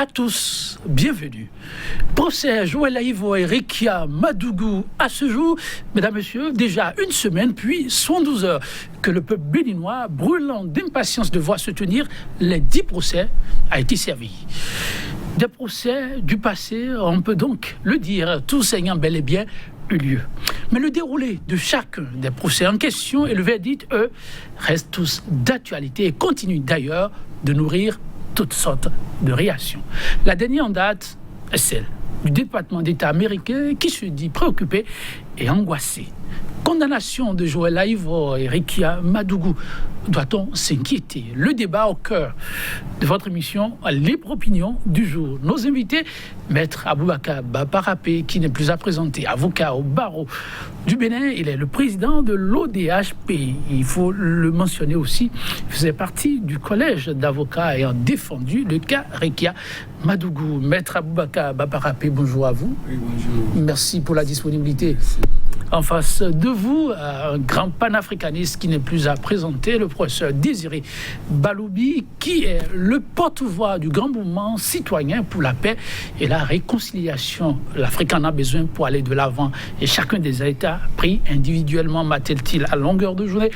à tous, bienvenue. Procès Joël Aïvo et Rekia Madougou à ce jour, mesdames, messieurs, déjà une semaine, puis 112 heures que le peuple béninois, brûlant d'impatience de voir se tenir les 10 procès, a été servi. Des procès du passé, on peut donc le dire, tous ayant bel et bien eu lieu. Mais le déroulé de chacun des procès en question et le verdict, eux, restent tous d'actualité et continuent d'ailleurs de nourrir toutes sortes de réactions. La dernière en date est celle du département d'État américain qui se dit préoccupé et angoissé. Condamnation de Joël Aïvo et Rekia Madougou. Doit-on s'inquiéter? Le débat au cœur de votre émission Libre Opinion du jour. Nos invités, Maître Aboubakar Baparapé, qui n'est plus à présenter, avocat au barreau du Bénin. Il est le président de l'ODHP. Il faut le mentionner aussi. Il faisait partie du collège d'avocats ayant défendu le cas Rekia Madougou. Maître Aboubakar Baparapé, bonjour à vous. Oui, bonjour. Merci pour la disponibilité. Merci. En face de vous, un grand panafricaniste qui n'est plus à présenter, le professeur Désiré Baloubi, qui est le porte-voix du grand mouvement citoyen pour la paix et la réconciliation. L'Afrique en a besoin pour aller de l'avant et chacun des États pris individuellement m'attelle-t-il à longueur de journée.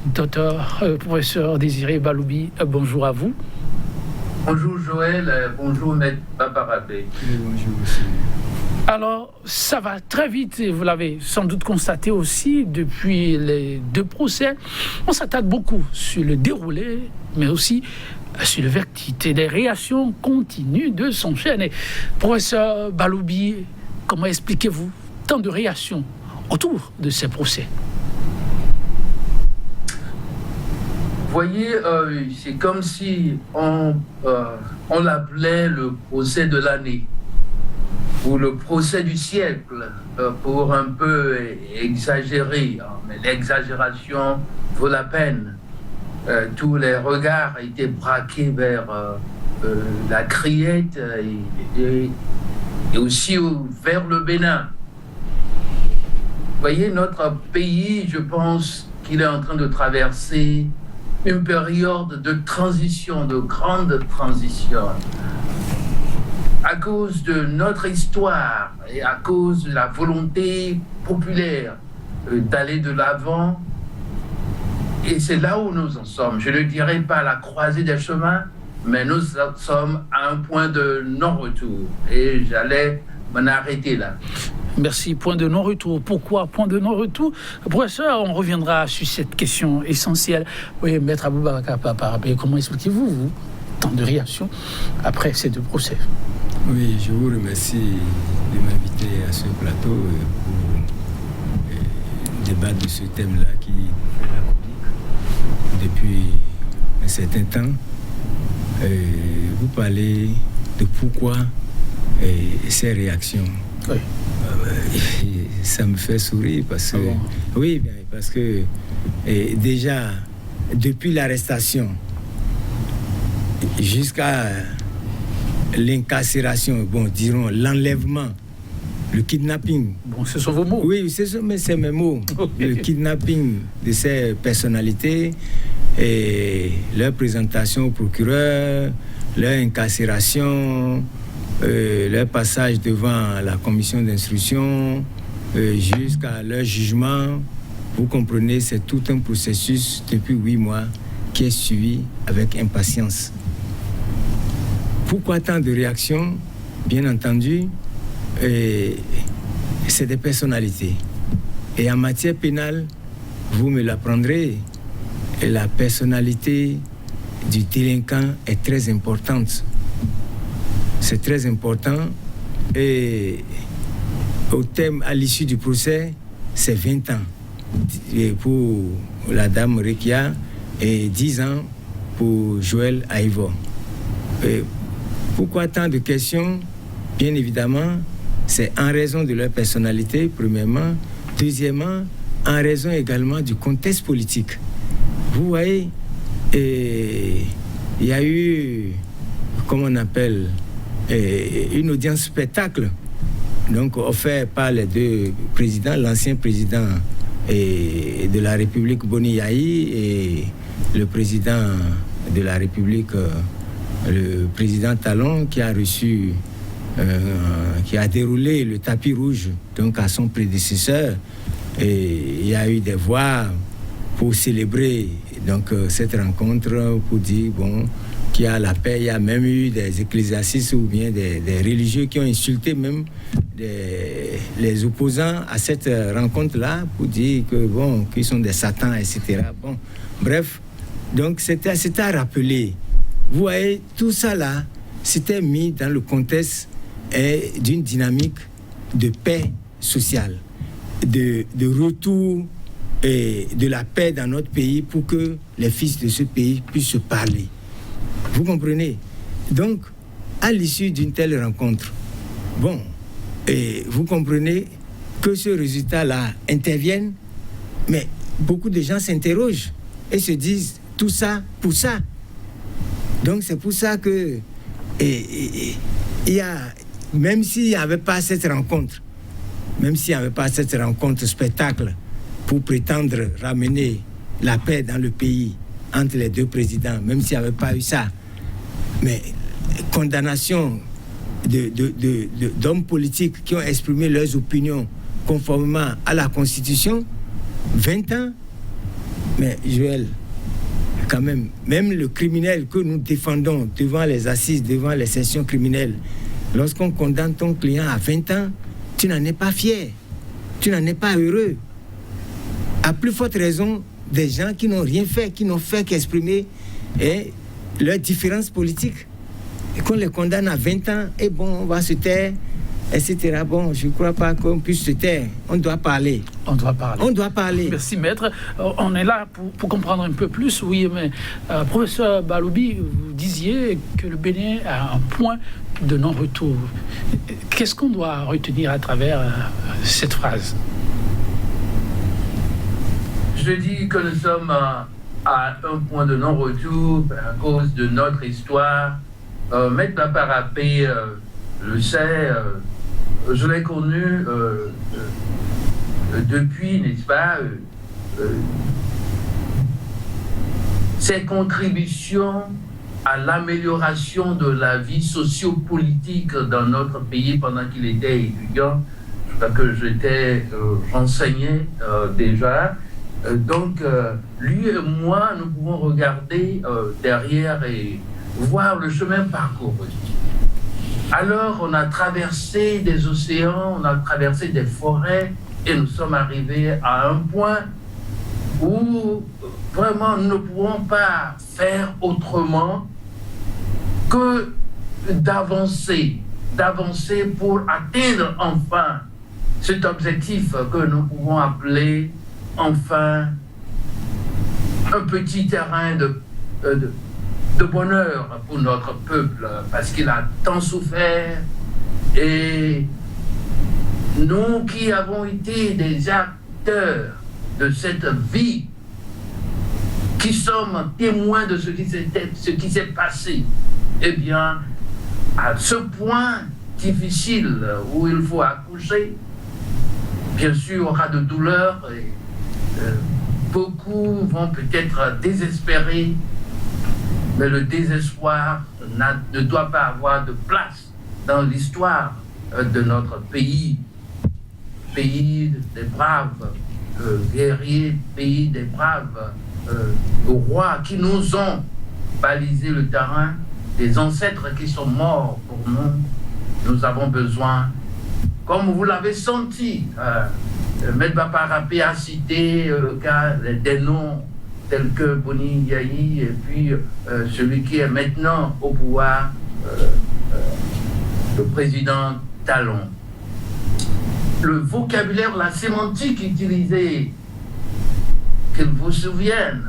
Docteur, professeur Désiré Baloubi, bonjour à vous. Bonjour Joël, bonjour Maître Baparapé. Bonjour monsieur. Alors, ça va très vite, et vous l'avez sans doute constaté aussi depuis les 2 procès. On s'attarde beaucoup sur le déroulé, mais aussi sur le verdict. Et les réactions continuent de s'enchaîner. Professeur Baloubi, comment expliquez-vous tant de réactions autour de ces procès? Vous voyez, c'est comme si on l'appelait le procès de l'année ou le procès du siècle, pour un peu exagérer, hein, mais l'exagération vaut la peine. Tous les regards étaient braqués vers la Criette et aussi vers le Bénin. Vous voyez, notre pays, je pense qu'il est en train de traverser une période de transition, de grande transition. À cause de notre histoire et à cause de la volonté populaire d'aller de l'avant. Et c'est là où nous en sommes. Je ne dirais pas la croisée des chemins, mais nous sommes à un point de non-retour. Et j'allais m'en arrêter là. Merci. Point de non-retour. Pourquoi point de non-retour? Professeur, on reviendra sur cette question essentielle. Oui, Maître Aboubakar Baparapé, comment expliquez-vous, vous, tant de réactions après ces 2 procès? Oui, je vous remercie de m'inviter à ce plateau pour débattre de ce thème-là qui fait la chronique depuis un certain temps. Vous parlez de pourquoi ces réactions. Oui. Ça me fait sourire parce que, oui, parce que déjà, depuis l'arrestation jusqu'à l'incarcération, bon, dirons l'enlèvement, le kidnapping. Bon, ce sont vos mots. Oui, c'est mes mots. Okay. Le kidnapping de ces personnalités et leur présentation au procureur, leur incarcération, leur passage devant la commission d'instruction, jusqu'à leur jugement. Vous comprenez, c'est tout un processus depuis 8 mois qui est suivi avec impatience. Pourquoi tant de réactions? Bien entendu, c'est des personnalités. Et en matière pénale, vous me l'apprendrez, la personnalité du délinquant est très importante. C'est très important. Et au terme, à l'issue du procès, c'est 20 ans pour la dame Rekia et 10 ans pour Joël Aïvo. Pourquoi tant de questions? Bien évidemment, c'est en raison de leur personnalité, premièrement. Deuxièmement, en raison également du contexte politique. Vous voyez, il y a eu, comment on appelle, une audience spectacle, donc offerte par les 2 présidents, l'ancien président de la République Boni Yayi et le président de la République le président Talon qui a reçu, qui a déroulé le tapis rouge donc à son prédécesseur. Et il y a eu des voix pour célébrer donc, cette rencontre, pour dire bon, qu'il y a la paix. Il y a même eu des ecclésiastes ou bien des religieux qui ont insulté même les opposants à cette rencontre-là pour dire que bon, qu'ils sont des satans, etc. Bon, bref, donc c'était à rappeler. Vous voyez, tout ça là, c'était mis dans le contexte d'une dynamique de paix sociale, de retour et de la paix dans notre pays pour que les fils de ce pays puissent se parler. Vous comprenez? Donc, à l'issue d'une telle rencontre, bon, et vous comprenez que ce résultat-là intervienne, mais beaucoup de gens s'interrogent et se disent tout ça pour ça. Donc, c'est pour ça que il y a, même s'il n'y avait pas cette rencontre, spectacle, pour prétendre ramener la paix dans le pays entre les deux présidents, même s'il n'y avait pas eu ça, mais condamnation d'hommes politiques qui ont exprimé leurs opinions conformément à la Constitution, 20 ans, mais Joël, quand même le criminel que nous défendons devant les assises, devant les sessions criminelles, lorsqu'on condamne ton client à 20 ans, tu n'en es pas fier, tu n'en es pas heureux. À plus forte raison, des gens qui n'ont rien fait, qui n'ont fait qu'exprimer leurs différences politiques, et qu'on les condamne à 20 ans, et bon, on va se taire, etc. Bon, je ne crois pas qu'on puisse se taire. On doit parler. On doit parler. Merci, maître. On est là pour comprendre un peu plus, oui, mais professeur Baloubi, vous disiez que le Bénin a un point de non-retour. Qu'est-ce qu'on doit retenir à travers cette phrase? Je dis que nous sommes à un point de non-retour à cause de notre histoire. Maître Baparapé le sait, je l'ai connu depuis, n'est-ce pas, ses contributions à l'amélioration de la vie sociopolitique dans notre pays pendant qu'il était étudiant. Je crois que j'étais renseigné déjà. Donc, lui et moi, nous pouvons regarder derrière et voir le chemin parcouru. Alors, on a traversé des océans, on a traversé des forêts et nous sommes arrivés à un point où vraiment nous ne pouvons pas faire autrement que d'avancer pour atteindre enfin cet objectif que nous pouvons appeler enfin un petit terrain de bonheur pour notre peuple, parce qu'il a tant souffert. Et nous qui avons été des acteurs de cette vie, qui sommes témoins de ce qui s'est passé, eh bien, à ce point difficile où il faut accoucher, bien sûr, il y aura de douleurs et beaucoup vont peut-être désespérer, mais le désespoir ne doit pas avoir de place dans l'histoire de notre pays. Pays des braves guerriers, pays des braves rois qui nous ont balisé le terrain, des ancêtres qui sont morts pour nous. Nous avons besoin, comme vous l'avez senti, Maître Baparapé a cité le cas des noms tels que Boni Yayi et puis celui qui est maintenant au pouvoir, le président Talon. Le vocabulaire, la sémantique utilisée, qu'il vous souvienne,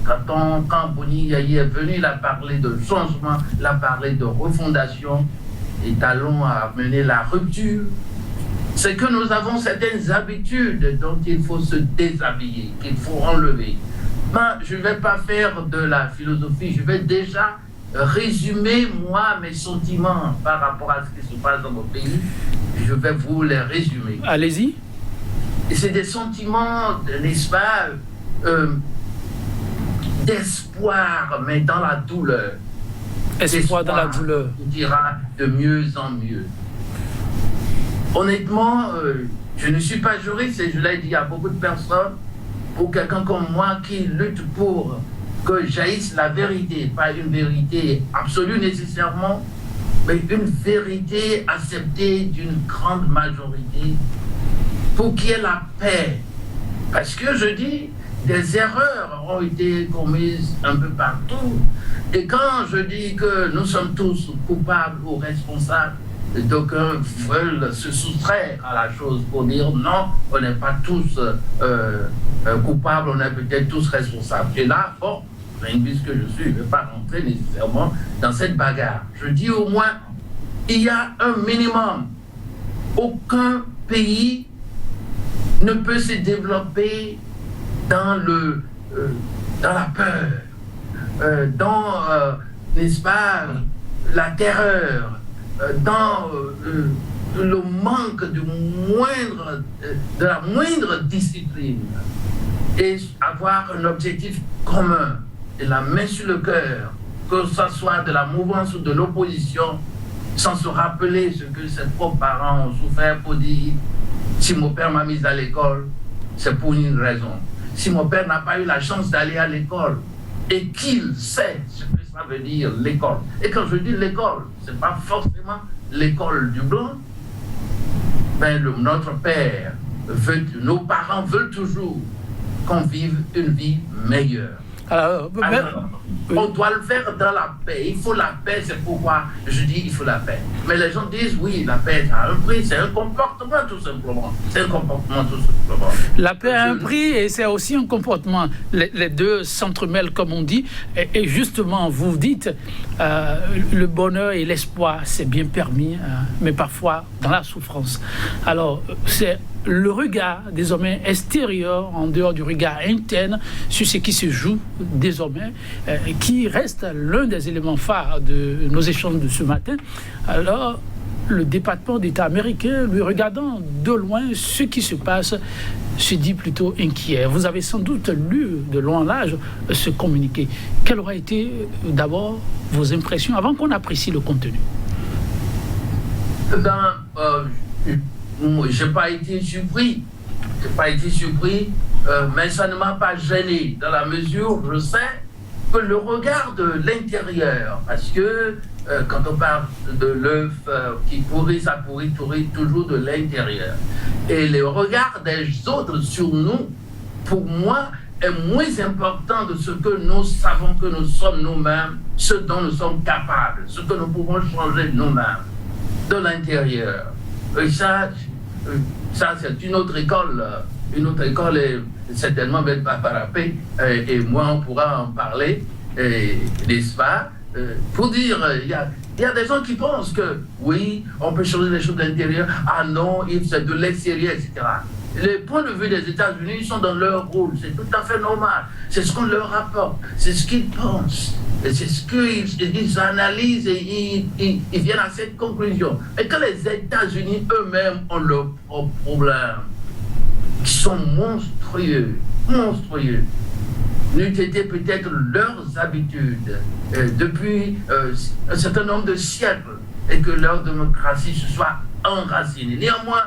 quand Boni Yayi est venu, il a parlé de changement, il a parlé de refondation, et Talon a mené la rupture. C'est que nous avons certaines habitudes dont il faut se déshabiller, qu'il faut enlever. Ben, je ne vais pas faire de la philosophie, je vais déjà résumer, moi, mes sentiments par rapport à ce qui se passe dans mon pays. Je vais vous les résumer. Allez-y. Et c'est des sentiments, n'est-ce pas, d'espoir, mais dans la douleur. Espoir dans la douleur. Ira de mieux en mieux. Honnêtement, je ne suis pas juriste et je l'ai dit à beaucoup de personnes, pour quelqu'un comme moi qui lutte pour que jaillisse la vérité, pas une vérité absolue nécessairement, mais une vérité acceptée d'une grande majorité pour qu'il y ait la paix. Parce que je dis, des erreurs ont été commises un peu partout. Et quand je dis que nous sommes tous coupables ou responsables, d'aucuns veulent se soustraire à la chose pour dire non, on n'est pas tous coupables, on est peut-être tous responsables. Et là, bon, linguiste que je suis, je ne vais pas rentrer nécessairement dans cette bagarre. Je dis au moins, il y a un minimum. Aucun pays ne peut se développer dans la peur, n'est-ce pas, la terreur, dans le manque de la moindre discipline, et avoir un objectif commun et la main sur le cœur, que ce soit de la mouvance ou de l'opposition, sans se rappeler ce que ses propres parents ont souffert pour dire si mon père m'a mis à l'école, c'est pour une raison. Si mon père n'a pas eu la chance d'aller à l'école et qu'il sait ce que ça veut dire l'école. Et quand je dis l'école, ce n'est pas forcément l'école du blanc. Ben, notre père nos parents veulent toujours qu'on vive une vie meilleure. Alors, on doit le faire dans la paix. Il faut la paix, c'est pourquoi je dis il faut la paix. Mais les gens disent oui, la paix a un prix, c'est un comportement tout simplement. C'est un comportement tout simplement. La paix a un prix et c'est aussi un comportement. Les deux s'entremêlent comme on dit. Et justement, vous dites le bonheur et l'espoir, c'est bien permis, mais parfois dans la souffrance. Alors, c'est le regard désormais extérieur, en dehors du regard interne, sur ce qui se joue désormais, qui reste l'un des éléments phares de nos échanges de ce matin. Alors, le département d'État américain, lui regardant de loin ce qui se passe, se dit plutôt inquiet. Vous avez sans doute lu de long en large ce communiqué. Quelles auraient été d'abord vos impressions avant qu'on apprécie le contenu? Je n'ai pas été surpris. Mais ça ne m'a pas gêné dans la mesure où je sais que le regard de l'intérieur, parce que quand on parle de l'œuf qui pourrit, ça pourrit toujours de l'intérieur. Et le regard des autres sur nous, pour moi, est moins important de ce que nous savons que nous sommes nous-mêmes, ce dont nous sommes capables, ce que nous pouvons changer nous-mêmes, de l'intérieur. Et ça c'est une autre école est certainement M. Paparapé et moi on pourra en parler, n'est-ce pas, pour dire, il y a des gens qui pensent que oui, on peut changer les choses de l'intérieur, ah non, c'est de l'extérieur, etc. Les points de vue des États-Unis, ils sont dans leur rôle, c'est tout à fait normal, c'est ce qu'on leur rapporte, c'est ce qu'ils pensent, et c'est ce qu'ils analysent et ils viennent à cette conclusion. Et que les États-Unis eux-mêmes ont leurs propres problèmes, qui sont monstrueux, n'eût été peut-être leurs habitudes depuis un certain nombre de siècles, et que leur démocratie se soit enracinée. Néanmoins,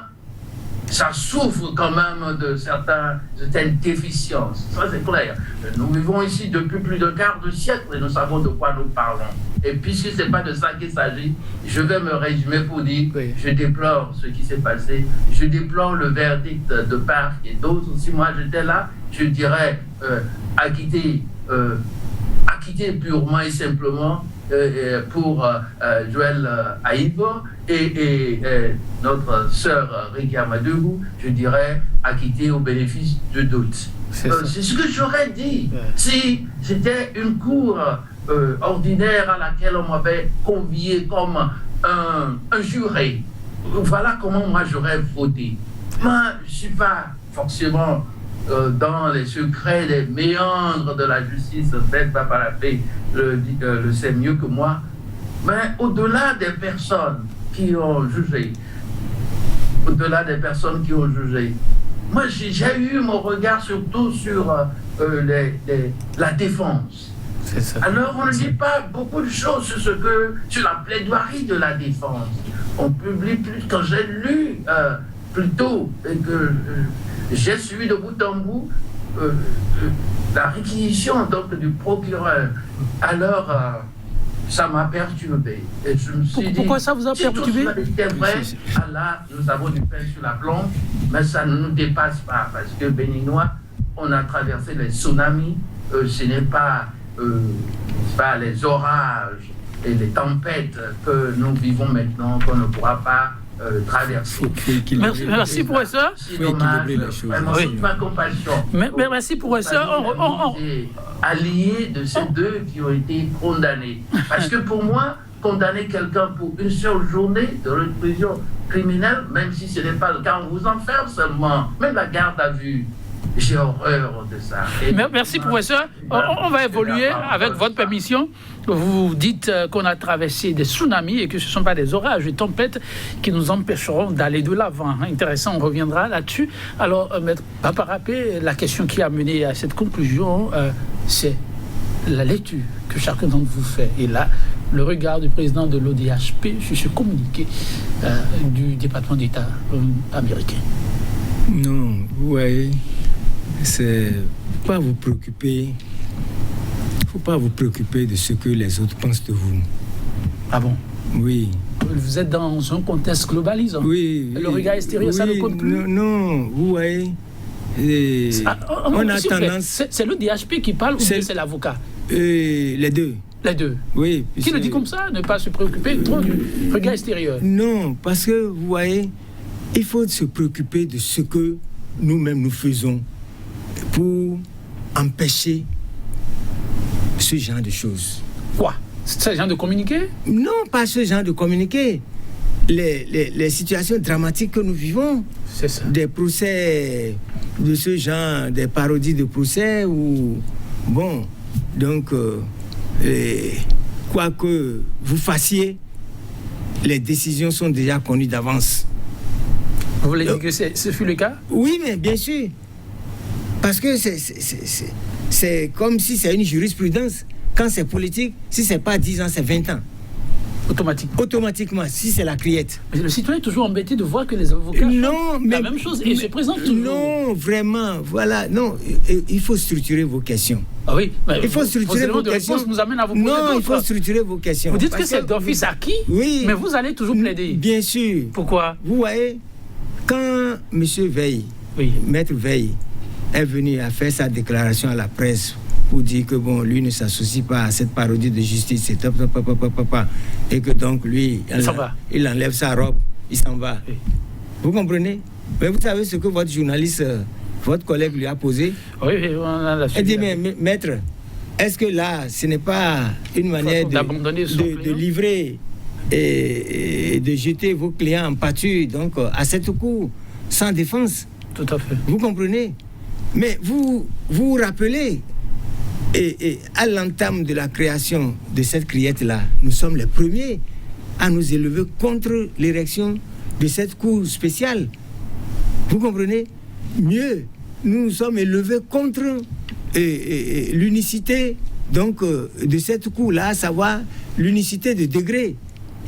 ça souffre quand même de certaines déficiences. Ça, c'est clair. Nous vivons ici depuis plus d'un quart de siècle et nous savons de quoi nous parlons. Et puisque ce n'est pas de ça qu'il s'agit, je vais me résumer pour dire oui. Je déplore ce qui s'est passé. Je déplore le verdict de part et d'autres. Si moi j'étais là, je dirais acquitter purement et simplement pour Joël Aïbo et notre sœur Rikia Madougou, je dirais acquitter au bénéfice de doute. C'est ce que j'aurais dit si c'était une cour ordinaire à laquelle on m'avait convié comme un juré. Voilà comment moi j'aurais voté. Moi, je ne suis pas forcément dans les secrets, les méandres de la justice, peut-être Paparapé le sait mieux que moi, mais au-delà des personnes qui ont jugé, moi j'ai eu mon regard surtout sur la défense. C'est ça. Alors, on ne dit pas beaucoup de choses sur la plaidoirie de la défense. On publie plus. Quand j'ai lu plus tôt et que j'ai suivi de bout en bout la réquisition donc, du procureur, alors ça m'a perturbé. Et je me suis dit, pourquoi ça vous a perturbé? Si tout était vrai, là, nous avons du pain sur la planche, mais ça ne nous dépasse pas, parce que Béninois, on a traversé les tsunamis, ce n'est pas les orages et les tempêtes que nous vivons maintenant qu'on ne pourra pas traverser. Merci pour ça. C'est dommage, vraiment, Oui. toute ma compassion. Merci pour ça. Alliés de ces deux qui ont été condamnés. Parce que pour moi, condamner quelqu'un pour une seule journée de réclusion criminelle, même si ce n'est pas le cas, on vous enferme seulement, même la garde à vue. J'ai horreur de ça. Merci, professeur. On va évoluer avec votre permission. Vous dites qu'on a traversé des tsunamis et que ce ne sont pas des orages, des tempêtes qui nous empêcheront d'aller de l'avant. Intéressant, on reviendra là-dessus. Alors, Maître Paparapé, la question qui a mené à cette conclusion, c'est la lecture que chacun d'entre vous fait. Et là, le regard du président de l'ODHP sur ce communiqué du département d'État américain. Non, vous voyez, c'est pas vous préoccuper. Faut pas vous préoccuper de ce que les autres pensent de vous. Ah bon? Oui. Vous êtes dans un contexte globalisant. Oui. Le regard extérieur, ça ne compte plus. Non, vous voyez. On a tendance. C'est le DHP qui parle ou c'est l'avocat? Les deux. Les deux. Oui. Qui le dit comme ça, ne pas se préoccuper trop du regard extérieur? Non, parce que vous voyez, il faut se préoccuper de ce que nous-mêmes nous faisons pour empêcher ce genre de choses. Quoi? Ce genre de communiqué? Non, pas ce genre de communiqué. Les situations dramatiques que nous vivons, c'est ça. Des procès de ce genre, des parodies de procès, ou bon, donc, quoi que vous fassiez, les décisions sont déjà connues d'avance. Vous voulez dire que ce fut le cas? Oui, mais bien sûr. Parce que c'est comme si c'est une jurisprudence. Quand c'est politique, si c'est pas 10 ans, c'est 20 ans. Automatiquement, si c'est la criette. Mais le citoyen est toujours embêté de voir que les avocats font la même chose et se présentent toujours. Non, vraiment, voilà. Non, il faut structurer vos questions. Ah oui, il faut structurer vos questions. Nous amène à vous poser non, il faut structurer vos questions. Vous dites que c'est d'office acquis, oui, mais vous allez toujours plaider. Bien sûr. Pourquoi? Vous voyez, quand M. Veil, Maître Veil, est venu à faire sa déclaration à la presse pour dire que bon, lui ne s'associe pas à cette parodie de justice, c'est top, et que donc lui, il enlève sa robe, il s'en va. Oui. Vous comprenez? Mais vous savez ce que votre journaliste, votre collègue lui a posé? Oui, on a la suite. Il dit, mais maître, est-ce que là, ce n'est pas une manière de livrer et de jeter vos clients en pâture, donc à cette cour, sans défense? Tout à fait. Vous comprenez? Mais vous vous rappelez, et à l'entame de la création de cette criette-là, nous sommes les premiers à nous élever contre l'érection de cette cour spéciale. Vous comprenez? Mieux, nous nous sommes élevés contre l'unicité donc, de cette cour-là, à savoir l'unicité de degré.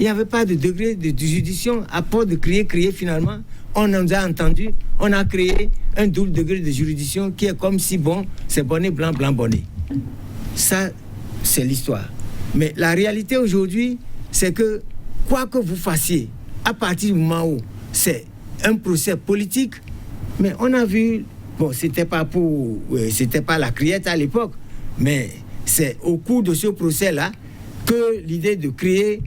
Il n'y avait pas de degré de juridiction, à part de crier finalement. On nous a entendu, on a créé un double degré de juridiction qui est comme si, bon, c'est bonnet blanc, blanc bonnet. Ça, c'est l'histoire. Mais la réalité aujourd'hui, c'est que quoi que vous fassiez, à partir du moment où c'est un procès politique, mais on a vu, bon, c'était pas la criette à l'époque, mais c'est au cours de ce procès-là que l'idée de créer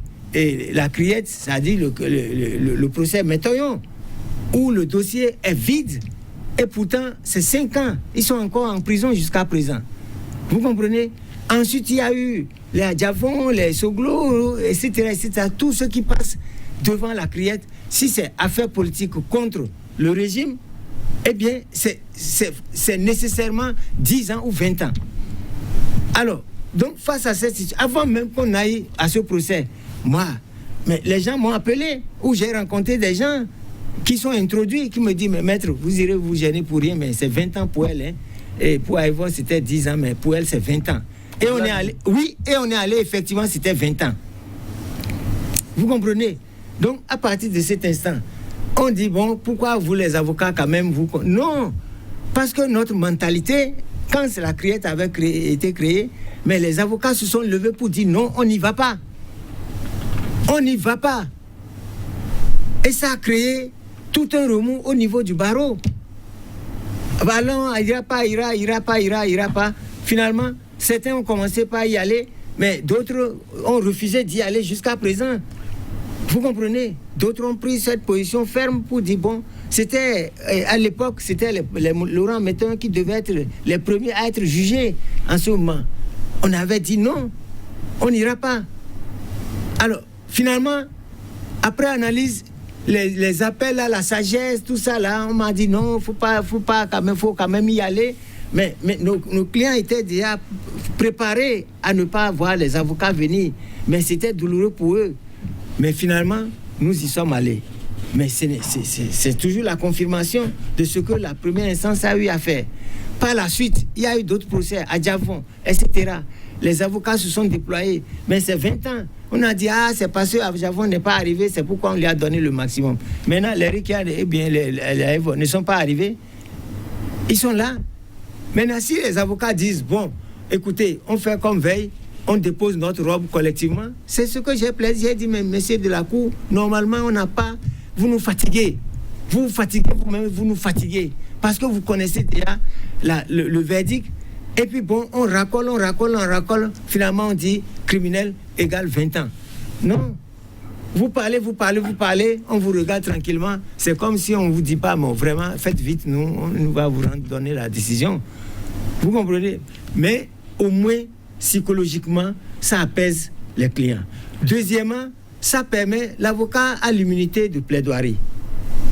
la criette, c'est-à-dire le procès Métoyon, où le dossier est vide, et pourtant, c'est 5 ans. Ils sont encore en prison jusqu'à présent. Vous comprenez? Ensuite, il y a eu les Adjavon, les Soglo, etc., tous ceux qui passent devant la criette. Si c'est affaire politique contre le régime, eh bien, c'est nécessairement 10 ans ou 20 ans. Alors, donc, face à cette situation, avant même qu'on aille à ce procès, mais les gens m'ont appelé, où j'ai rencontré des gens qui sont introduits, qui me disent, mais maître, vous irez vous gêner pour rien, mais c'est 20 ans pour elle, hein. Et pour Aïvo, c'était 10 ans, mais pour elle, c'est 20 ans. Et on est allé, oui, et on est allé, effectivement, c'était 20 ans. Vous comprenez? Donc, à partir de cet instant, on dit, bon, pourquoi vous, les avocats, quand même, vous... Non, parce que notre mentalité, quand la criette avait été créée, mais les avocats se sont levés pour dire, non, on n'y va pas. On n'y va pas. Et ça a créé tout un remous au niveau du barreau. Bah non, il ira pas. Finalement, certains ont commencé par y aller, mais d'autres ont refusé d'y aller jusqu'à présent. Vous comprenez? D'autres ont pris cette position ferme pour dire, bon, c'était, à l'époque, c'était Laurent Metton qui devait être les premiers à être jugés en ce moment. On avait dit non, on n'ira pas. Alors, finalement, après analyse, les appels à la sagesse, tout ça là, on m'a dit non, faut quand même y aller. Mais nos clients étaient déjà préparés à ne pas voir les avocats venir. Mais c'était douloureux pour eux. Mais finalement, nous y sommes allés. Mais c'est toujours la confirmation de ce que la première instance a eu à faire. Par la suite, il y a eu d'autres procès à Djavon, etc. Les avocats se sont déployés. Mais c'est 20 ans. On a dit, c'est parce que Djavon n'est pas arrivé, c'est pourquoi on lui a donné le maximum. Maintenant, les Rikiad, les ne sont pas arrivés. Ils sont là. Maintenant, si les avocats disent, bon, écoutez, on fait comme veille, on dépose notre robe collectivement, c'est ce que j'ai plaisir. J'ai dit, mais messieurs de la Cour, normalement, on n'a pas... Vous nous fatiguez. Vous fatiguez vous-même, vous nous fatiguez. Parce que vous connaissez déjà le verdict. Et puis bon, on racole. Finalement, on dit criminel égale 20 ans. Non. Vous parlez, on vous regarde tranquillement. C'est comme si on ne vous dit pas, mais vraiment, faites vite, on va vous donner la décision. Vous comprenez? Mais au moins, psychologiquement, ça apaise les clients. Deuxièmement, ça permet, l'avocat à l'immunité de plaidoirie.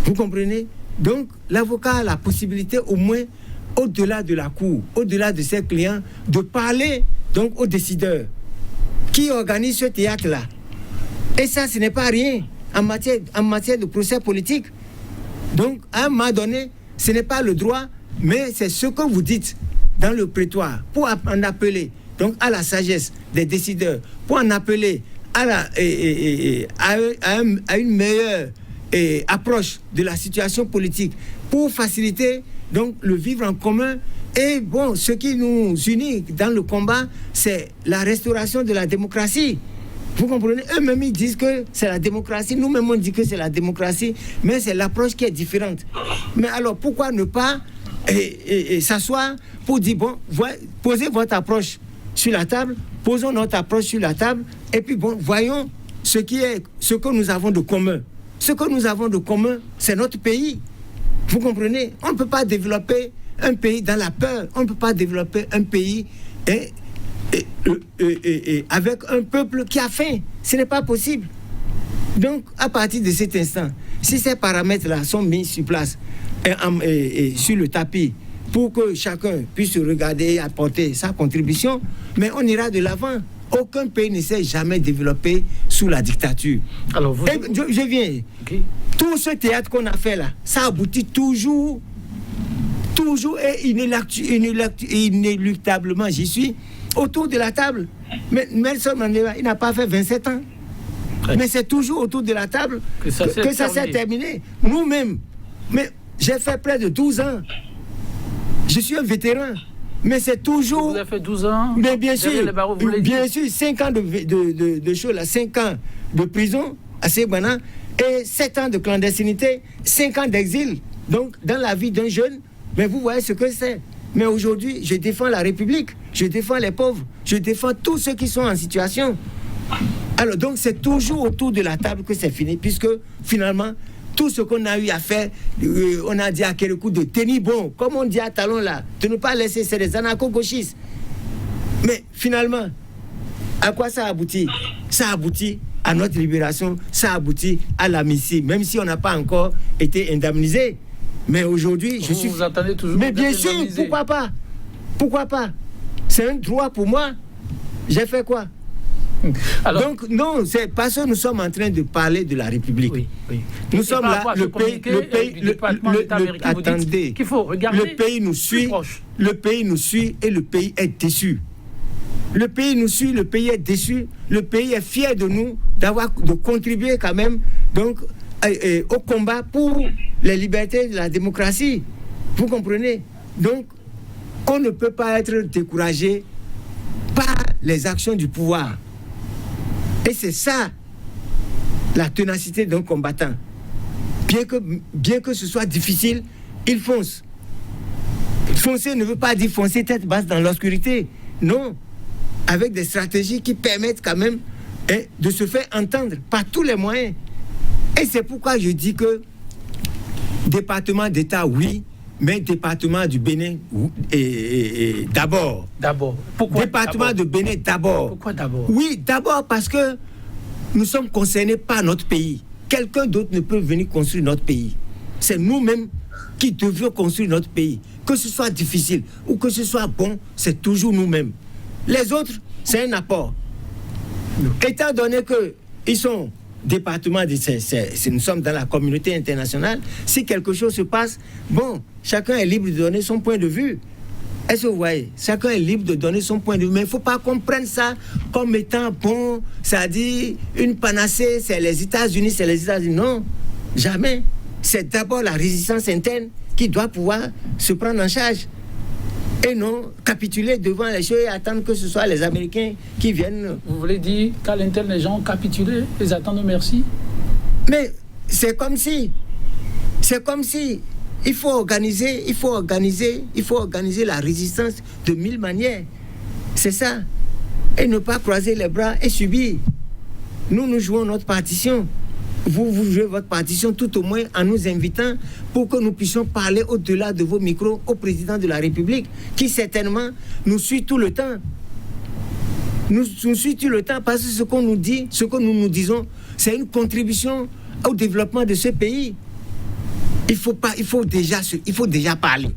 Vous comprenez? Donc, l'avocat a la possibilité, au moins, au-delà de la cour, au-delà de ses clients, de parler donc aux décideurs qui organisent ce théâtre-là. Et ça, ce n'est pas rien en matière de procès politique. Donc, à un moment donné, ce n'est pas le droit, mais c'est ce que vous dites dans le prétoire pour en appeler donc à la sagesse des décideurs, pour en appeler à une meilleure approche de la situation politique, pour faciliter donc le vivre en commun. Et bon, ce qui nous unit dans le combat, c'est la restauration de la démocratie. Vous comprenez? Eux-mêmes, ils disent que c'est la démocratie. Nous-mêmes, on dit que c'est la démocratie, mais c'est l'approche qui est différente. Mais alors, pourquoi ne pas s'asseoir pour dire, bon, posez votre approche sur la table, posons notre approche sur la table, et puis bon, voyons ce que nous avons de commun. Ce que nous avons de commun, c'est notre pays. Vous comprenez? On ne peut pas développer un pays dans la peur. On ne peut pas développer un pays avec un peuple qui a faim. Ce n'est pas possible. Donc, à partir de cet instant, si ces paramètres-là sont mis sur place et sur le tapis pour que chacun puisse regarder et apporter sa contribution, mais on ira de l'avant. Aucun pays ne s'est jamais développé sous la dictature. Alors je viens. Okay. Tout ce théâtre qu'on a fait là, ça aboutit toujours et inéluctablement, j'y suis, autour de la table. Mais Nelson Mandela, il n'a pas fait 27 ans. Ouais. Mais c'est toujours autour de la table que ça s'est terminé. Nous-mêmes, mais j'ai fait près de 12 ans. Je suis un vétéran. Mais c'est toujours... Vous avez fait 12 ans. Mais bien sûr, 5 ans de choses, 5 ans de prison à Sebana et 7 ans de clandestinité, 5 ans d'exil. Donc, dans la vie d'un jeune, mais vous voyez ce que c'est. Mais aujourd'hui, je défends la République, je défends les pauvres, je défends tous ceux qui sont en situation. Alors, donc, c'est toujours autour de la table que c'est fini, puisque finalement, tout ce qu'on a eu à faire, on a dit à quel coup de tenir bon, comme on dit à Talon là, de ne pas laisser, c'est des anarcho-gauchistes. Mais finalement, à quoi ça aboutit? Ça aboutit à notre libération, ça aboutit à l'amnistie, même si on n'a pas encore été indemnisé. Mais aujourd'hui, je suis... Vous attendez toujours? Mais bien sûr, pourquoi pas? Pourquoi pas? C'est un droit pour moi. J'ai fait quoi? Alors, donc non, c'est parce que nous sommes en train de parler de la République. Oui. Nous sommes là, le pays, attendez, qu'il faut regarder le pays nous suit et le pays est déçu. Le pays nous suit, le pays est déçu, le pays est fier de nous, de contribuer quand même donc, au combat pour les libertés de la démocratie. Vous comprenez? Donc, on ne peut pas être découragé par les actions du pouvoir. Et c'est ça, la ténacité d'un combattant. Bien que ce soit difficile, il fonce. Foncer ne veut pas dire foncer tête basse dans l'obscurité. Non. Avec des stratégies qui permettent quand même de se faire entendre par tous les moyens. Et c'est pourquoi je dis que département d'État, oui, mais département du Bénin, d'abord. D'abord. Pourquoi département d'abord? de Bénin, d'abord. Pourquoi d'abord? Oui, d'abord parce que nous sommes concernés par notre pays. Quelqu'un d'autre ne peut venir construire notre pays. C'est nous-mêmes qui devions construire notre pays. Que ce soit difficile ou que ce soit bon, c'est toujours nous-mêmes. Les autres, c'est un apport. Étant donné qu'ils sont département, nous sommes dans la communauté internationale, si quelque chose se passe, bon, chacun est libre de donner son point de vue. Est-ce que vous voyez? Chacun est libre de donner son point de vue. Mais il ne faut pas qu'on prenne ça comme étant bon, c'est-à-dire une panacée, c'est les États-Unis, c'est les États-Unis. Non, jamais. C'est d'abord la résistance interne qui doit pouvoir se prendre en charge. Et non capituler devant les choses et attendre que ce soit les Américains qui viennent. Vous voulez dire qu'à l'interne, les gens ont capitulé, ils attendent merci? Mais c'est comme si il faut organiser la résistance de 1000 manières. C'est ça. Et ne pas croiser les bras et subir. Nous jouons notre partition. Vous jouez votre partition tout au moins en nous invitant pour que nous puissions parler au-delà de vos micros au président de la République, qui certainement nous suit tout le temps. Nous suit tout le temps parce que ce qu'on nous dit, ce que nous disons, c'est une contribution au développement de ce pays. Il faut déjà parler.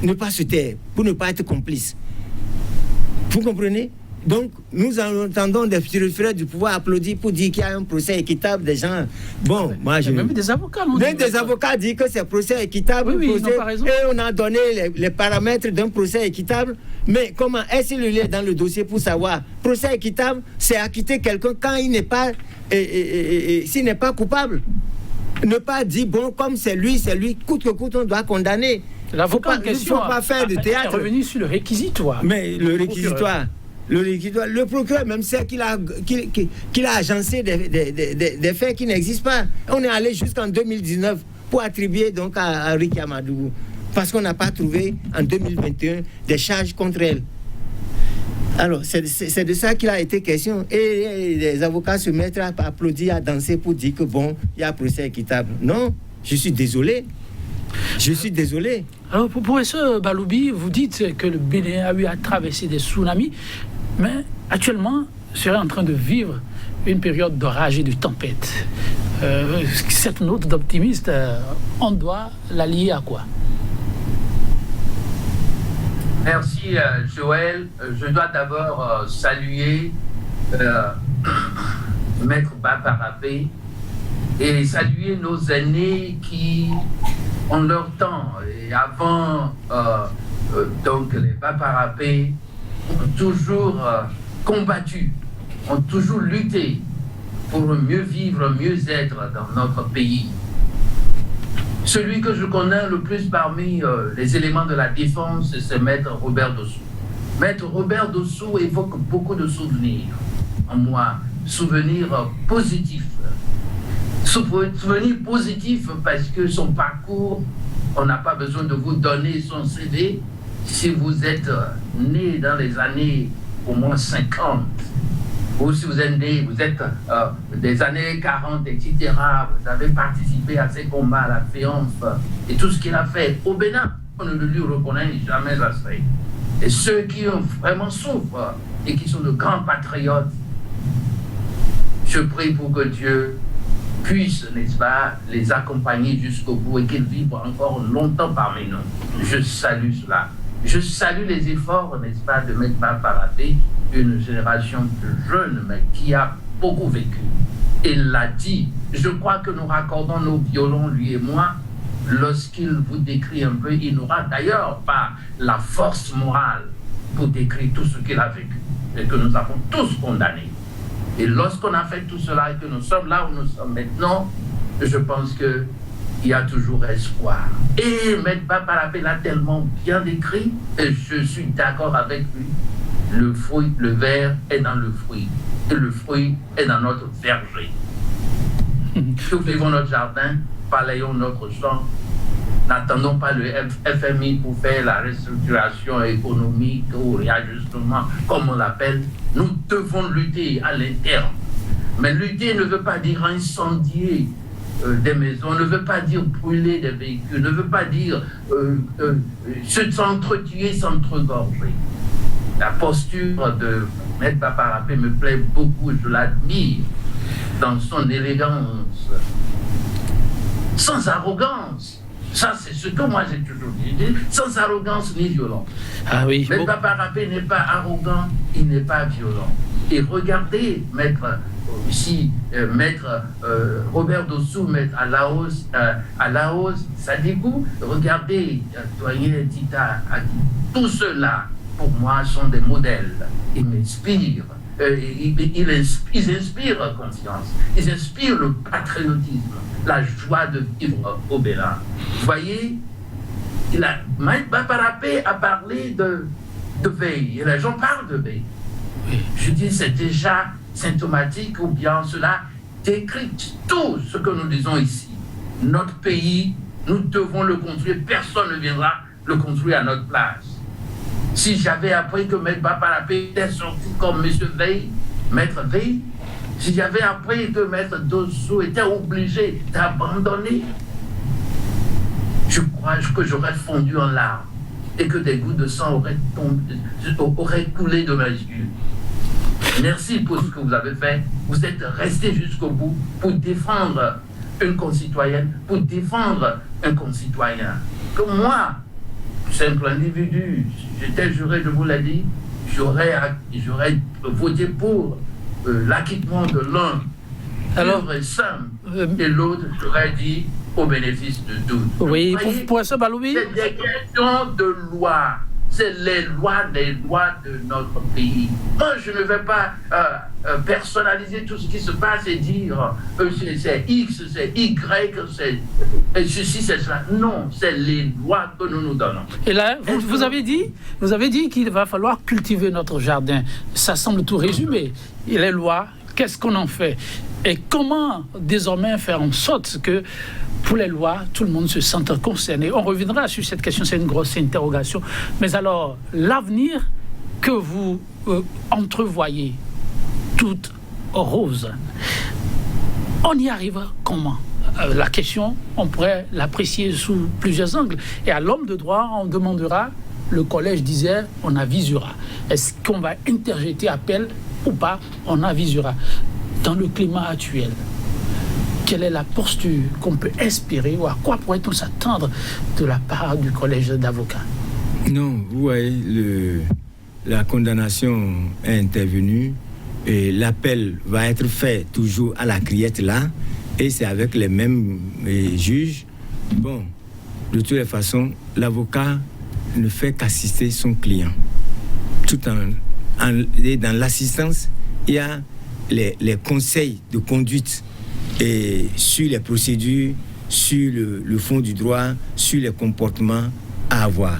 Ne pas se taire pour ne pas être complice. Vous comprenez? Donc, nous entendons des référents du pouvoir applaudir pour dire qu'il y a un procès équitable des gens. Bon, moi je... Même des avocats, non? Même des avocats disent que c'est procès équitable. Oui, procès, ils n'ont pas raison. et on a donné les paramètres d'un procès équitable. Mais comment est-ce qu'il est dans le dossier pour savoir? Procès équitable, c'est acquitter quelqu'un quand il n'est pas... s'il n'est pas coupable. Ne pas dire, bon, comme c'est lui, coûte que coûte, on doit condamner. L'avocat en question il ne faut pas faire de théâtre. est revenu sur le réquisitoire. Mais le réquisitoire, le procureur même sait qu'il a agencé des faits qui n'existent pas. On est allé jusqu'en 2019 pour attribuer donc à Ricky Amadougou, parce qu'on n'a pas trouvé en 2021 des charges contre elle. Alors, c'est de ça qu'il a été question. Et les avocats se mettent à applaudir, à danser pour dire que bon, il y a procès équitable. Non, je suis désolé. Je suis désolé. Alors, professeur Baloubi, vous dites que le Bénin a eu à traverser des tsunamis, mais actuellement, serait en train de vivre une période d'orage et de tempête. Cette note d'optimiste, on doit la lier à quoi? Merci Joël. Je dois d'abord saluer Maître Baparapé et saluer nos aînés qui, en leur temps et avant donc les Baparapé, ont toujours combattu, ont toujours lutté pour mieux vivre, mieux être dans notre pays. Celui que je connais le plus parmi les éléments de la défense, c'est Maître Robert Dossou. Maître Robert Dossou évoque beaucoup de souvenirs en moi, souvenirs positifs. Souvenirs positifs parce que son parcours, on n'a pas besoin de vous donner son CV. Si vous êtes né dans les années au moins 50, ou si vous êtes né, vous êtes des années 40, etc., vous avez participé à ces combats, à la Féanfe, et tout ce qu'il a fait au Bénin, on ne lui reconnaît jamais assez. Et ceux qui ont vraiment souffert et qui sont de grands patriotes, je prie pour que Dieu puisse, n'est-ce pas, les accompagner jusqu'au bout et qu'ils vivent encore longtemps parmi nous. Je salue cela. Je salue les efforts, n'est-ce pas, de Maître Baparapé, une génération plus jeune, mais qui a beaucoup vécu. Il l'a dit. Je crois que nous raccordons nos violons, lui et moi, lorsqu'il vous décrit un peu. Il n'aura d'ailleurs pas la force morale pour décrire tout ce qu'il a vécu. et que nous avons tous condamné. Et lorsqu'on a fait tout cela et que nous sommes là où nous sommes maintenant, je pense qu'il y a toujours espoir. Et M. Baba Rapé l'a tellement bien décrit, et je suis d'accord avec lui. Le fruit, le ver est dans le fruit, et le fruit est dans notre verger. Cultivons notre jardin, balayons notre champ. N'attendons pas le FMI pour faire la restructuration économique ou réajustement, comme on l'appelle. Nous devons lutter à l'interne. Mais lutter ne veut pas dire incendier des maisons, ne veut pas dire brûler des véhicules, ne veut pas dire s'entretuer, s'entregorger. La posture de M. Baba Rapé me plaît beaucoup, je l'admire dans son élégance, sans arrogance. Ça, c'est ce que moi j'ai toujours dit, sans arrogance ni violence. Ah oui. Mais Baba Rapé n'est pas arrogant, il n'est pas violent. Et regardez, maître Robert Dossou, maître à Laos, Sadibou, regardez, doyen Tita a dit, tout cela, pour moi, sont des modèles. Ils m'inspirent. Ils inspirent confiance. Ils inspirent le patriotisme, la joie de vivre au Bénin. Vous voyez, Baba Rapé a parlé de veille. Et les gens parlent de veille. Je dis, c'est déjà symptomatique ou bien cela décrit tout ce que nous disons ici. Notre pays, nous devons le construire. Personne ne viendra le construire à notre place. Si j'avais appris que M. Baba Rapé était sorti comme M. Veil, Maître Veil, si j'avais appris que M. Dossou était obligé d'abandonner, je crois que j'aurais fondu en larmes et que des gouttes de sang auraient coulé de mes yeux. Merci pour ce que vous avez fait. Vous êtes resté jusqu'au bout pour défendre une concitoyenne, pour défendre un concitoyen. Comme moi, simple individu, j'étais juré, je vous l'ai dit, j'aurais voté pour l'acquittement de l'un, pur et simple, et l'autre, j'aurais dit au bénéfice de tous. Oui, pour ça, Baloui. C'est des questions de loi. C'est les lois de notre pays. Moi, je ne vais pas personnaliser tout ce qui se passe et dire c'est X, c'est Y, c'est ceci, c'est cela. Non, c'est les lois que nous nous donnons. Et là, vous avez dit qu'il va falloir cultiver notre jardin. Ça semble tout résumé. Et les lois, qu'est-ce qu'on en fait? Et comment désormais faire en sorte que pour les lois, tout le monde se sente concerné? On reviendra sur cette question, c'est une grosse interrogation. Mais alors, l'avenir que vous entrevoyez, toute rose, on y arrive comment? La question, on pourrait l'apprécier sous plusieurs angles. Et à l'homme de droit, on demandera, le collège disait, on avisera. Est-ce qu'on va interjeter appel ou pas? On avisera. Dans le climat actuel, quelle est la posture qu'on peut espérer ou à quoi pourrait-on s'attendre de la part du collège d'avocats? Non, vous voyez, la condamnation est intervenue et l'appel va être fait toujours à la criette là et c'est avec les mêmes juges. Bon, de toutes les façons, l'avocat ne fait qu'assister son client. Tout et dans l'assistance, il y a les conseils de conduite et sur les procédures, sur le fond du droit, sur les comportements à avoir.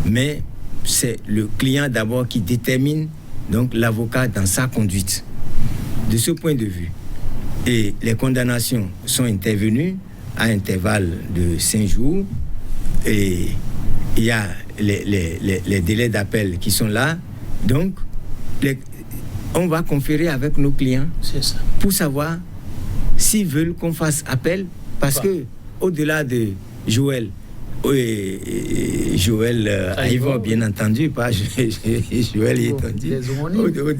Mais c'est le client d'abord qui détermine donc l'avocat dans sa conduite. De ce point de vue, et les condamnations sont intervenues à intervalle de 5 jours et il y a les délais d'appel qui sont là. Donc, on va conférer avec nos clients pour savoir s'ils veulent qu'on fasse appel, parce que au-delà de Joël Aïvo, bien entendu, pas Joël étendu,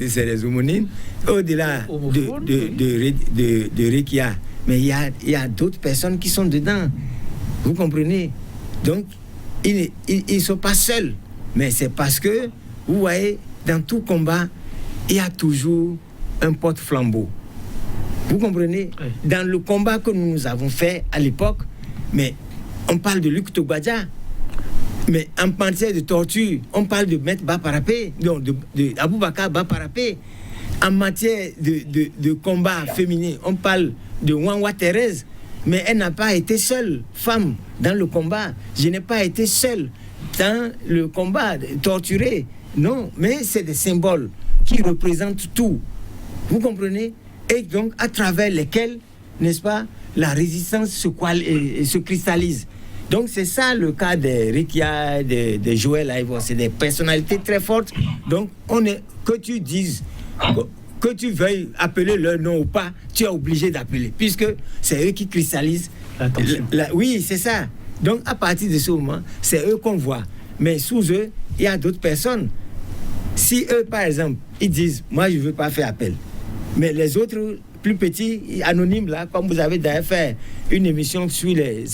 c'est les homonines, au-delà de Rekia, mais il y a d'autres personnes qui sont dedans, vous comprenez? Donc, ils ne sont pas seuls, mais c'est parce que, vous voyez, dans tout combat, il y a toujours un porte-flambeau. Vous comprenez? Oui. Dans le combat que nous avons fait à l'époque, mais on parle de Luc Togbadja. Mais en matière de torture, on parle de Maître Baparapé, non, de Aboubakar Baparapé. En matière de combat féminin, on parle de Wanwa Thérèse. Mais elle n'a pas été seule femme dans le combat. Je n'ai pas été seule dans le combat, torturée. Non, mais c'est des symboles qui représentent tout. Vous comprenez? Et donc, à travers lesquels, n'est-ce pas, la résistance se cristallise. Donc, c'est ça le cas de Rikia, de Joël Aïvo. C'est des personnalités très fortes. Donc, que tu dises, que tu veuilles appeler leur nom ou pas, tu es obligé d'appeler, puisque c'est eux qui cristallisent. Oui, c'est ça. Donc, à partir de ce moment, c'est eux qu'on voit. Mais sous eux, il y a d'autres personnes. Si eux, par exemple, ils disent, moi, je ne veux pas faire appel. Mais les autres, plus petits, anonymes, là, comme vous avez d'ailleurs fait une émission sur les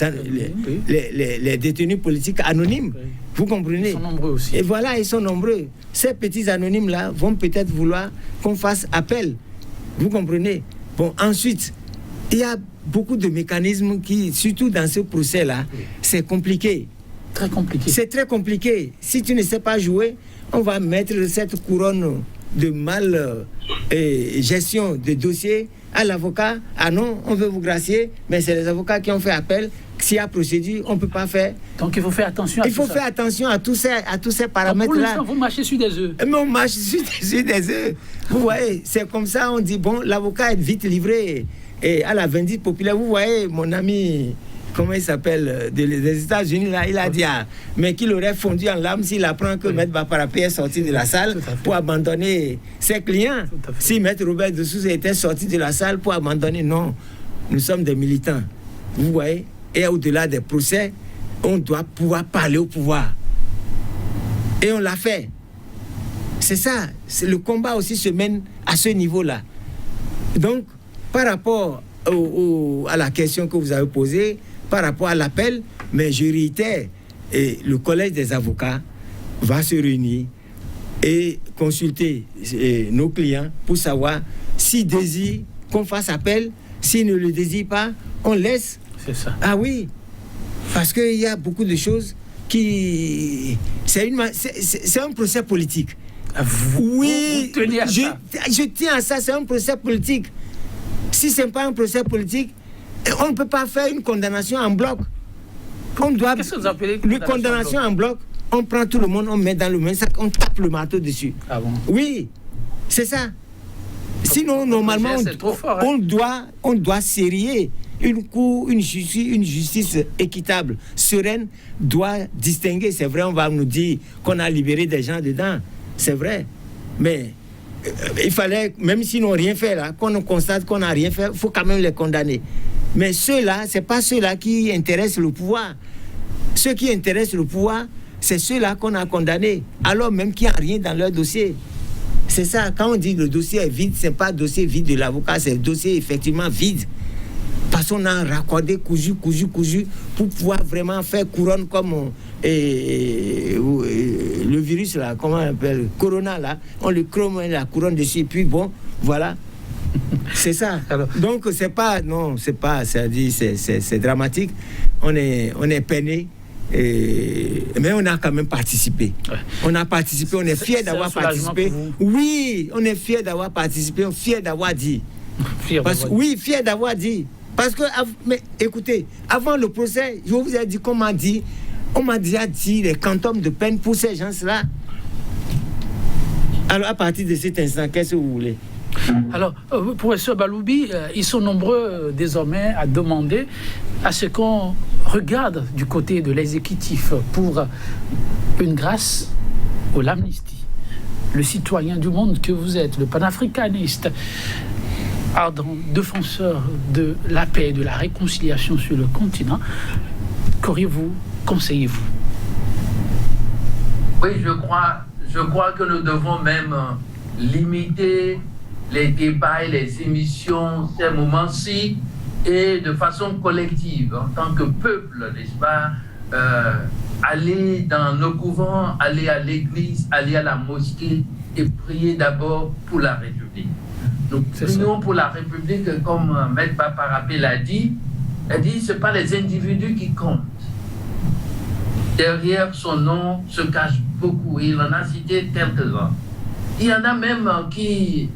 détenus politiques anonymes, vous comprenez? Ils sont nombreux aussi. Et voilà, ils sont nombreux. Ces petits anonymes-là vont peut-être vouloir qu'on fasse appel. Vous comprenez? Bon, ensuite, il y a beaucoup de mécanismes qui, surtout dans ce procès-là, c'est compliqué. Très compliqué. C'est très compliqué. Si tu ne sais pas jouer, on va mettre cette couronne de mal gestion de dossier à l'avocat. Ah non, on veut vous gracier, mais c'est les avocats qui ont fait appel. S'il y a procédure, on ne peut pas faire. Donc il faut faire attention à tout ça. Il faut faire attention à tous ces paramètres-là. Pour l'instant, vous marchez sur des œufs. Mais on marche sur des œufs. Vous voyez, c'est comme ça, on dit, bon, l'avocat est vite livré. Et à la vindicte populaire, vous voyez, mon ami, comment il s'appelle, des États-Unis, là, il a dit, mais qu'il aurait fondu en larmes s'il apprend que Maître Baparapé est sorti de la salle pour abandonner ses clients. Si Maître Robert de Souza était sorti de la salle pour abandonner, non. Nous sommes des militants. Vous voyez? Et au-delà des procès, on doit pouvoir parler au pouvoir. Et on l'a fait. C'est ça. Le combat aussi se mène à ce niveau-là. Donc, par rapport à la question que vous avez posée, par rapport à l'appel, mais je réitère, le collège des avocats va se réunir et consulter nos clients pour savoir s'ils désirent qu'on fasse appel. S'ils ne le désirent pas, on laisse. C'est ça. Ah oui, parce qu'il y a beaucoup de choses qui... C'est un procès politique. Vous tenez à ça. Je tiens à ça, c'est un procès politique. Si ce n'est pas un procès politique, on ne peut pas faire une condamnation en bloc. Qu'est-ce que vous appelez condamnation en bloc? On prend tout le monde, on met dans le même sac, on tape le marteau dessus. Ah bon? Oui, c'est ça. Sinon, normalement, on doit serrer. Une justice équitable, sereine, doit distinguer. C'est vrai, on va nous dire qu'on a libéré des gens dedans. C'est vrai. Mais il fallait, même s'ils n'ont rien fait là, qu'on constate qu'on n'a rien fait, il faut quand même les condamner. Mais ceux-là, ce n'est pas ceux-là qui intéressent le pouvoir. Ceux qui intéressent le pouvoir, c'est ceux-là qu'on a condamnés, alors même qu'il n'y a rien dans leur dossier. C'est ça, quand on dit que le dossier est vide, ce n'est pas le dossier vide de l'avocat, c'est le dossier effectivement vide. Parce qu'on a raccordé, cousu, pour pouvoir vraiment faire couronne comme le virus là, comment on appelle, Corona là, on le chrome la couronne dessus, et puis bon, voilà. C'est ça. Alors, donc c'est pas, c'est dramatique. On est peiné. Mais on a quand même participé. Ouais. On a participé, on est fiers d'avoir participé. Oui, on est fiers d'avoir participé, on est fiers d'avoir dit. Oui, fiers d'avoir dit. Parce que, mais écoutez, avant le procès, je vous ai dit qu'on m'a dit, on m'a déjà dit les quantums de peine pour ces gens-là. Alors, à partir de cet instant, qu'est-ce que vous voulez? Alors, professeur Baloubi, ils sont nombreux désormais à demander à ce qu'on regarde du côté de l'exécutif pour une grâce ou l'amnistie. Le citoyen du monde que vous êtes, le panafricaniste, ardent défenseur de la paix et de la réconciliation sur le continent, qu'auriez-vous, conseillez-vous? Oui, je crois que nous devons même limiter les débats et les émissions, ces moments-ci, et de façon collective, en tant que peuple, n'est-ce pas, aller dans nos couvents, aller à l'église, aller à la mosquée et prier d'abord pour la République. Nous prions pour la République, comme Maître Baparapé l'a dit, ce n'est pas les individus qui comptent. derrière son nom se cache beaucoup. Il en a cité quelques-uns. Il y en a même qui,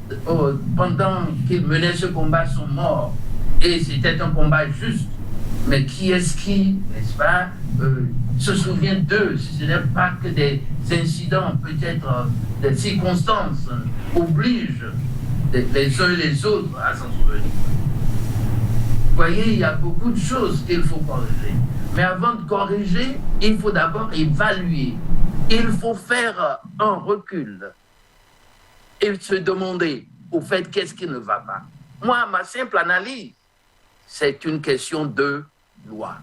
pendant qu'ils menaient ce combat, sont morts. Et c'était un combat juste. Mais qui est-ce qui, n'est-ce pas, se souvient d'eux, si ce n'est pas que des incidents, peut-être des circonstances, obligent les uns et les autres à s'en souvenir. Vous voyez, il y a beaucoup de choses qu'il faut corriger. Mais avant de corriger, il faut d'abord évaluer. Il faut faire un recul et se demander, au fait, qu'est-ce qui ne va pas. Moi, ma simple analyse, c'est une question de loi.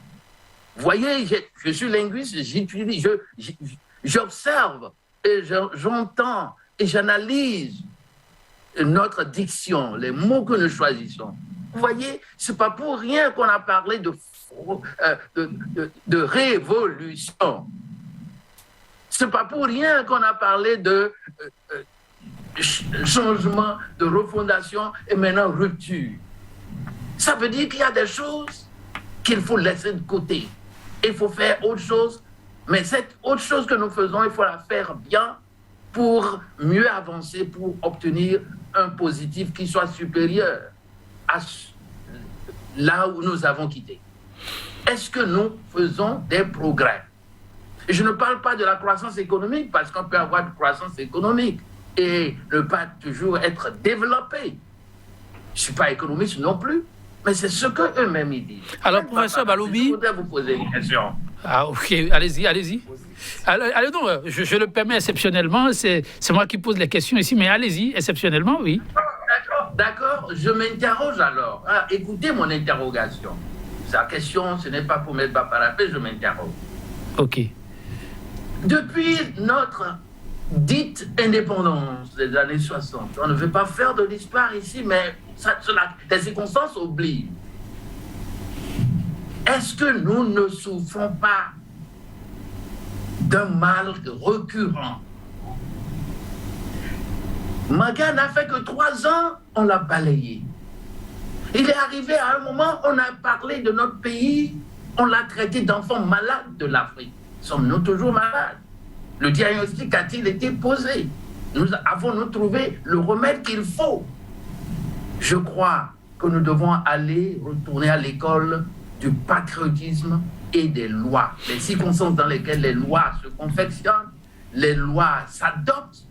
Vous voyez, je suis linguiste, j'observe et j'entends et j'analyse notre diction, les mots que nous choisissons. Vous voyez, c'est pas pour rien qu'on a parlé de révolution. C'est pas pour rien qu'on a parlé de changement, de refondation et maintenant rupture. Ça veut dire qu'il y a des choses qu'il faut laisser de côté. Il faut faire autre chose, mais cette autre chose que nous faisons, il faut la faire bien pour mieux avancer, pour obtenir un positif qui soit supérieur à là où nous avons quitté. Est-ce que nous faisons des progrès? Et je ne parle pas de la croissance économique, parce qu'on peut avoir de croissance économique et ne pas toujours être développé. Je ne suis pas économiste non plus, mais c'est ce qu'eux-mêmes ils disent. Alors, professeur Baloubi... Je voudrais vous poser une question. Ah, ok, allez-y. Allez donc, je le permets exceptionnellement, c'est moi qui pose les questions ici, mais allez-y, exceptionnellement, oui. D'accord, je m'interroge alors. Ah, écoutez mon interrogation. Sa question, ce n'est pas pour mettre bas par la paix, je m'interroge. Ok. Depuis notre dite indépendance des années 60, on ne veut pas faire de l'histoire ici, mais les circonstances obligent. Est-ce que nous ne souffrons pas d'un mal récurrent? Maga n'a fait que 3 ans, on l'a balayé. Il est arrivé à un moment, on a parlé de notre pays, on l'a traité d'enfant malade de l'Afrique. Sommes-nous toujours malades? Le diagnostic a-t-il été posé? Avons-nous trouvé le remède qu'il faut? Je crois que nous devons retourner à l'école du patriotisme et des lois. Les circonstances dans lesquelles les lois se confectionnent, les lois s'adoptent.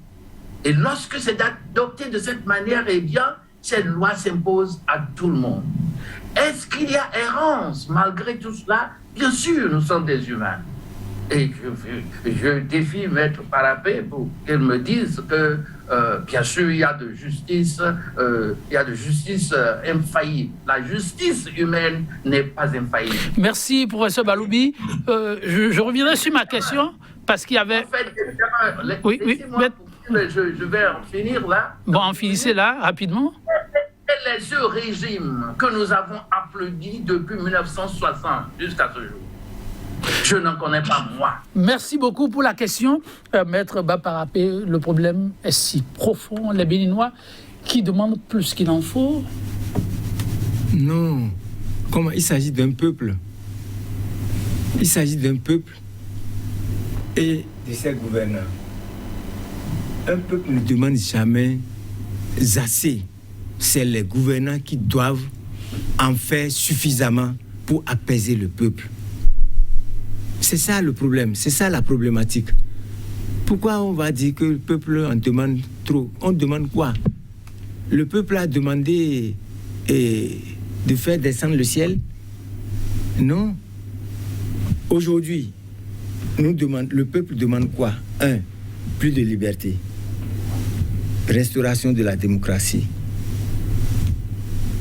Et lorsque c'est adopté de cette manière, eh bien, cette loi s'impose à tout le monde. Est-ce qu'il y a errance malgré tout cela? Bien sûr, nous sommes des humains. Et je défie Maître Parapé pour qu'elle me dise que, bien sûr, il y a de justice, infaillible. La justice humaine n'est pas infaillible. Merci, professeur Baloubi. Je reviendrai sur ma question, parce qu'il y avait... En fait, oui. Je vais en finir là. Bon, en finissez là, rapidement. Les deux régimes que nous avons applaudis depuis 1960 jusqu'à ce jour, je n'en connais pas moi. Merci beaucoup pour la question. Maître Baparapé, le problème est si profond. Les Béninois qui demandent plus qu'il en faut. Non. Comment? Il s'agit d'un peuple. Il s'agit d'un peuple et de ses gouvernants. Un peuple ne demande jamais assez. C'est les gouvernants qui doivent en faire suffisamment pour apaiser le peuple. C'est ça le problème, c'est ça la problématique. Pourquoi on va dire que le peuple en demande trop? On demande quoi? Le peuple a demandé de faire descendre le ciel? Non. Aujourd'hui, le peuple demande quoi? 1. Plus de liberté. Restauration de la démocratie.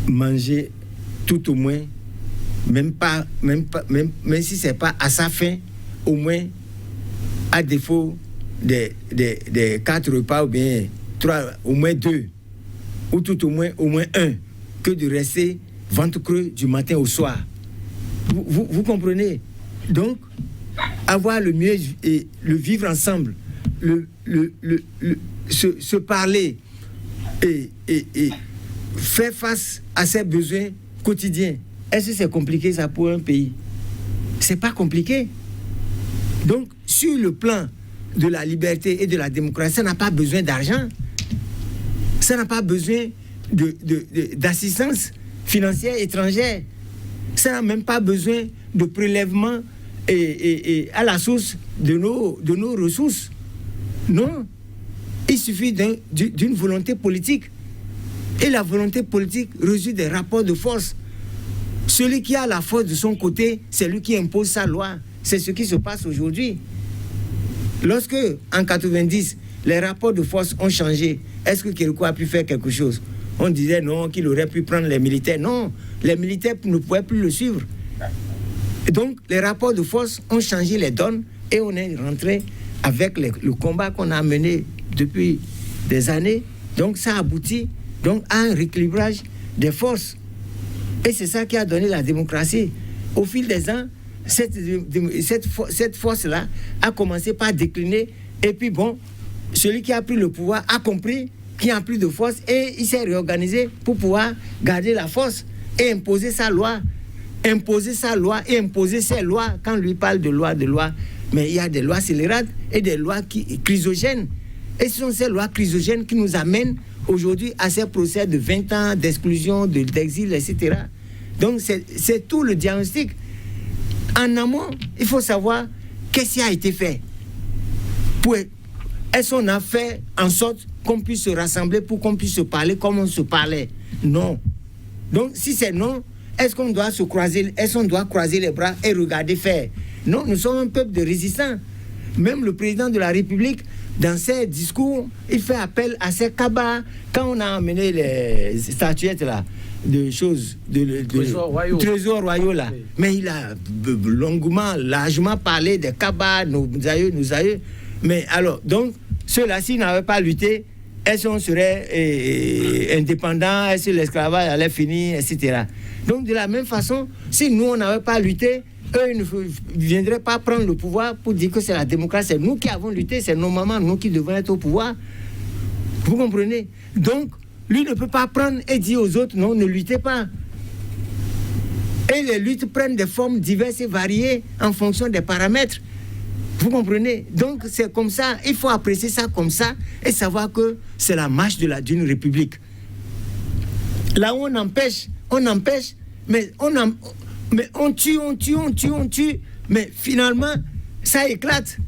Manger tout au moins, même si ce n'est pas à sa faim, au moins, à défaut des 4 repas ou bien 3, au moins 2, ou tout au moins 1, que de rester ventre creux du matin au soir. Vous comprenez? Donc, avoir le mieux et le vivre ensemble, se parler et faire face à ses besoins quotidiens. Est-ce que c'est compliqué ça pour un pays? C'est pas compliqué. Donc, sur le plan de la liberté et de la démocratie, ça n'a pas besoin d'argent. Ça n'a pas besoin d'assistance financière étrangère. Ça n'a même pas besoin de prélèvement et à la source de nos ressources. Non. Il suffit d'une volonté politique. Et la volonté politique résulte des rapports de force. Celui qui a la force de son côté, c'est lui qui impose sa loi. C'est ce qui se passe aujourd'hui. Lorsque, en 90, les rapports de force ont changé, est-ce que Kérékou a pu faire quelque chose? On disait non, qu'il aurait pu prendre les militaires. Non, les militaires ne pouvaient plus le suivre. Et donc, les rapports de force ont changé les donnes et on est rentré avec le combat qu'on a mené depuis des années. Donc, ça aboutit donc, à un rééquilibrage des forces. Et c'est ça qui a donné la démocratie. Au fil des ans, cette force-là a commencé par décliner. Et puis bon, celui qui a pris le pouvoir a compris qu'il n'y a plus de force et il s'est réorganisé pour pouvoir garder la force et imposer sa loi. Imposer sa loi et imposer ses lois. Quand on lui parle de loi, mais il y a des lois scélérates et des lois chrysogènes. Et ce sont ces lois chrysogènes qui nous amènent aujourd'hui à ces procès de 20 ans d'exclusion, d'exil, etc. Donc c'est tout le diagnostic. En amont, il faut savoir qu'est-ce qui a été fait. Est-ce qu'on a fait en sorte qu'on puisse se rassembler pour qu'on puisse se parler comme on se parlait? Non. Donc si c'est non, est-ce qu'on doit croiser les bras et regarder faire? Non, nous sommes un peuple de résistants. Même le président de la République, dans ses discours, il fait appel à ces cabas. Quand on a amené les statuettes là, de choses, de trésors royaux là, oui. Mais il a largement parlé des cabas, nos aïeux. Mais alors, donc, ceux-là, s'ils n'avaient pas lutté, est-ce qu'on serait indépendant, est-ce que l'esclavage allait finir, etc. Donc, de la même façon, si nous, on n'avait pas lutté, eux, ils ne viendraient pas prendre le pouvoir pour dire que c'est la démocratie. C'est nous qui avons lutté, c'est nos mamans, nous qui devons être au pouvoir. Vous comprenez? Donc, lui ne peut pas prendre et dire aux autres, non, ne luttez pas. Et les luttes prennent des formes diverses et variées en fonction des paramètres. Vous comprenez? Donc, c'est comme ça, il faut apprécier ça comme ça et savoir que c'est la marche d'une république. Là où on empêche, mais on tue, mais finalement, ça éclate.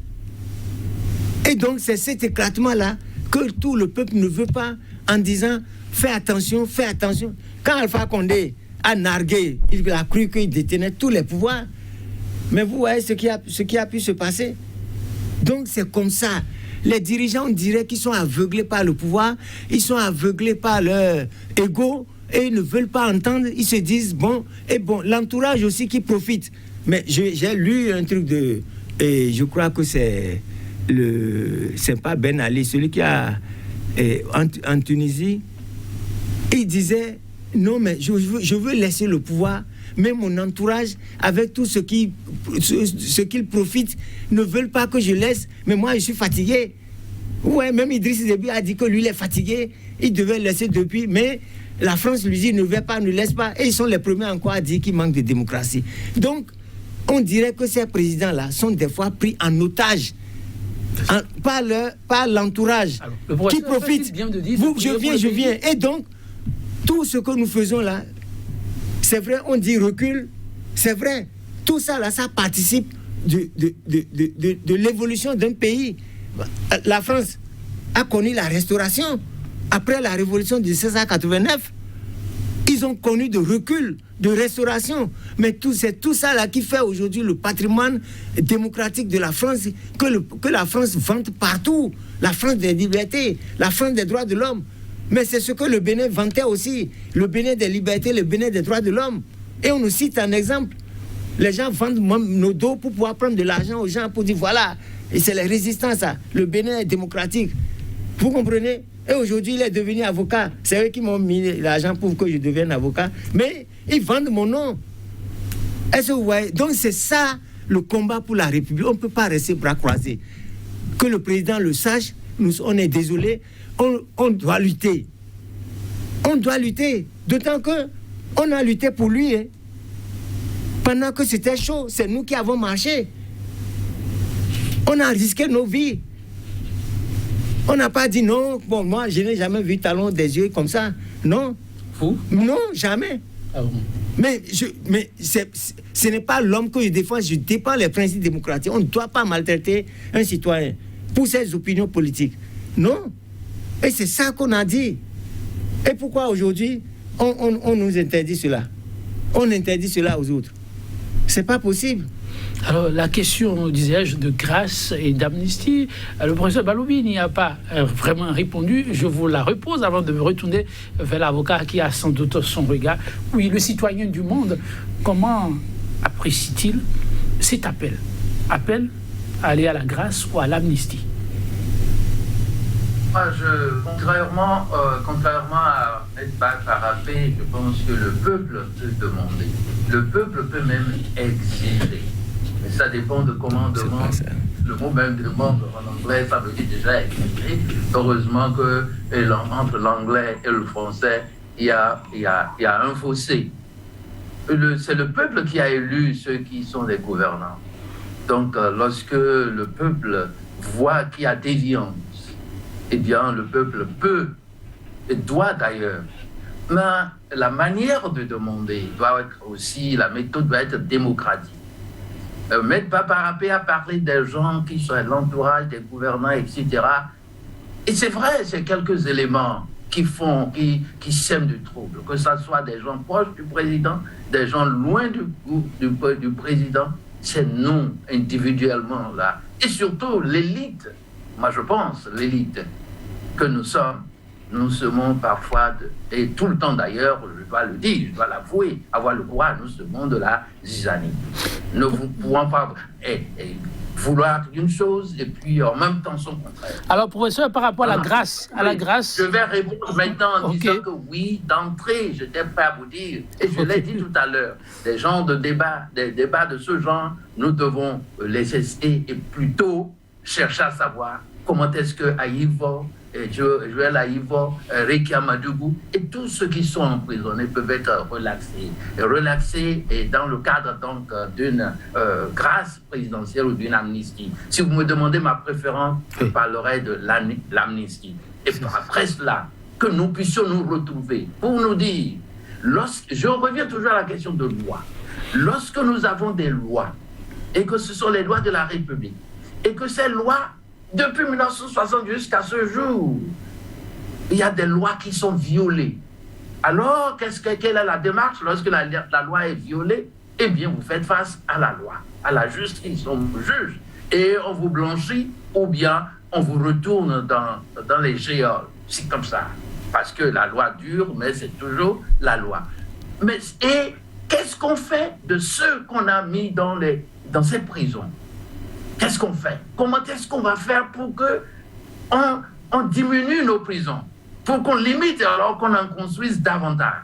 Et donc, c'est cet éclatement-là que tout le peuple ne veut pas en disant, fais attention. Quand Alpha Condé a nargué, il a cru qu'il détenait tous les pouvoirs. Mais vous voyez ce qui a pu se passer. Donc, c'est comme ça. Les dirigeants, on dirait qu'ils sont aveuglés par le pouvoir, ils sont aveuglés par leur ego, et ils ne veulent pas entendre, ils se disent, l'entourage aussi qui profite. Mais j'ai lu un truc et je crois que c'est pas Ben Ali, celui qui a, en Tunisie, il disait, non mais je veux laisser le pouvoir, mais mon entourage, avec tout ce qu'ils profitent, ne veulent pas que je laisse, mais moi je suis fatigué. Ouais, même Idriss Déby a dit que lui il est fatigué, il devait laisser depuis, mais la France lui dit ne laisse pas, et ils sont les premiers encore à dire qu'il manque de démocratie. Donc, on dirait que ces présidents-là sont des fois pris en otage par l'entourage qui profite. Je viens. Et donc, tout ce que nous faisons là, c'est vrai, on dit recul, c'est vrai, tout ça là, ça participe de l'évolution d'un pays. La France a connu la restauration après la révolution de 1789. Ils ont connu de recul, de restauration. Mais c'est tout ça là qui fait aujourd'hui le patrimoine démocratique de la France, que la France vante partout. La France des libertés, la France des droits de l'homme. Mais c'est ce que le Bénin vantait aussi. Le Bénin des libertés, le Bénin des droits de l'homme. Et on nous cite un exemple. Les gens vendent nos dos pour pouvoir prendre de l'argent aux gens pour dire voilà, et c'est les résistants ça. Le Bénin est démocratique. Vous comprenez? Et aujourd'hui, il est devenu avocat. C'est eux qui m'ont mis l'argent pour que je devienne avocat. Mais ils vendent mon nom. Est-ce que vous voyez? Donc c'est ça le combat pour la République. On ne peut pas rester bras croisés. Que le président le sache, on est désolé. On doit lutter. On doit lutter. D'autant qu'on a lutté pour lui. Pendant que c'était chaud, c'est nous qui avons marché. On a risqué nos vies. On n'a pas dit non. Bon, moi, je n'ai jamais vu Talon des yeux comme ça. Non. Vous? Non, jamais. Ah bon. Mais ce n'est pas l'homme que je défends. Je défends les principes démocratiques. On ne doit pas maltraiter un citoyen pour ses opinions politiques. Non. Et c'est ça qu'on a dit. Et pourquoi aujourd'hui, on nous interdit cela? On interdit cela aux autres. C'est pas possible. Alors, la question, disais-je, de grâce et d'amnistie, le professeur Baloubi n'y a pas vraiment répondu. Je vous la repose avant de me retourner vers l'avocat qui a sans doute son regard. Oui, le citoyen du monde, comment apprécie-t-il cet appel? Appel à aller à la grâce ou à l'amnistie? Moi, contrairement à être parapé, je pense que le peuple peut demander. Le peuple peut même exiger. Mais ça dépend de comment on demande. Le mot même demande en anglais, ça veut dire déjà exiger. Heureusement que entre l'anglais et le français, il y a un fossé. C'est le peuple qui a élu ceux qui sont les gouvernants. Donc, lorsque le peuple voit qu'il y a déviance, eh bien, le peuple peut et doit d'ailleurs. Mais la manière de demander doit être aussi, la méthode doit être démocratique. Maître Baparapé a parlé des gens qui sont à l'entourage des gouvernants, etc. Et c'est vrai, c'est quelques éléments qui sèment du trouble. Que ce soit des gens proches du président, des gens loin du président, c'est nous, individuellement, là. Et surtout, l'élite, moi je pense, l'élite que nous sommes parfois, et tout le temps d'ailleurs, je dois le dire, je dois l'avouer, avoir le courage, nous semons de la zizanie. Nous ne pouvons pas vouloir une chose et puis en même temps son contraire. Alors, professeur, par rapport à la grâce, je vais répondre maintenant en disant que oui, d'entrée, je n'étais pas à vous dire, et je l'ai dit tout à l'heure, des débats de ce genre, nous devons les cesser et plutôt chercher à savoir comment est-ce que Aïvo, Joël Aïvo, Rekia Madougou et tous ceux qui sont emprisonnés peuvent être relaxés et dans le cadre donc d'une grâce présidentielle ou d'une amnistie. Si vous me demandez ma préférence, je parlerai de l'amnistie. Et après cela, que nous puissions nous retrouver pour nous dire, je reviens toujours à la question de loi. Lorsque nous avons des lois et que ce sont les lois de la République et que ces lois depuis 1960 jusqu'à ce jour, il y a des lois qui sont violées. Alors, quelle est la démarche lorsque la loi est violée? Eh bien, vous faites face à la loi, à la justice, on vous juge et on vous blanchit ou bien on vous retourne dans les géoles. C'est comme ça. Parce que la loi dure, mais c'est toujours la loi. Et qu'est-ce qu'on fait de ceux qu'on a mis dans ces prisons? Qu'est-ce qu'on fait? Comment est-ce qu'on va faire pour qu'on diminue nos prisons? Pour qu'on limite alors qu'on en construise davantage?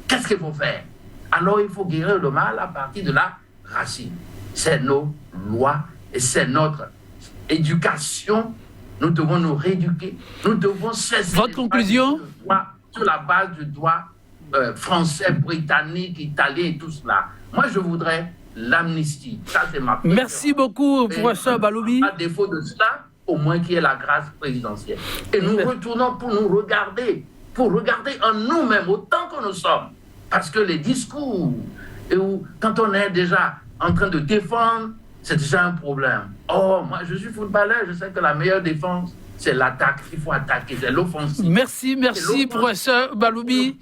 Qu'est-ce qu'il faut faire? Alors il faut guérir le mal à partir de la racine. C'est nos lois et c'est notre éducation. Nous devons nous rééduquer. Nous devons cesser. Votre conclusion? Sur la base du droit français, britannique, italien et tout cela. Moi, je voudrais l'amnistie. Ça, c'est ma préférence. Merci beaucoup, professeur Baloubi. À défaut de cela, au moins qu'il y ait la grâce présidentielle. Et nous retournons pour regarder en nous-mêmes autant que nous sommes. Parce que les discours, quand on est déjà en train de défendre, c'est déjà un problème. Oh, moi, je suis footballeur, je sais que la meilleure défense, c'est l'attaque. Il faut attaquer, c'est l'offensive. Merci, professeur Baloubi.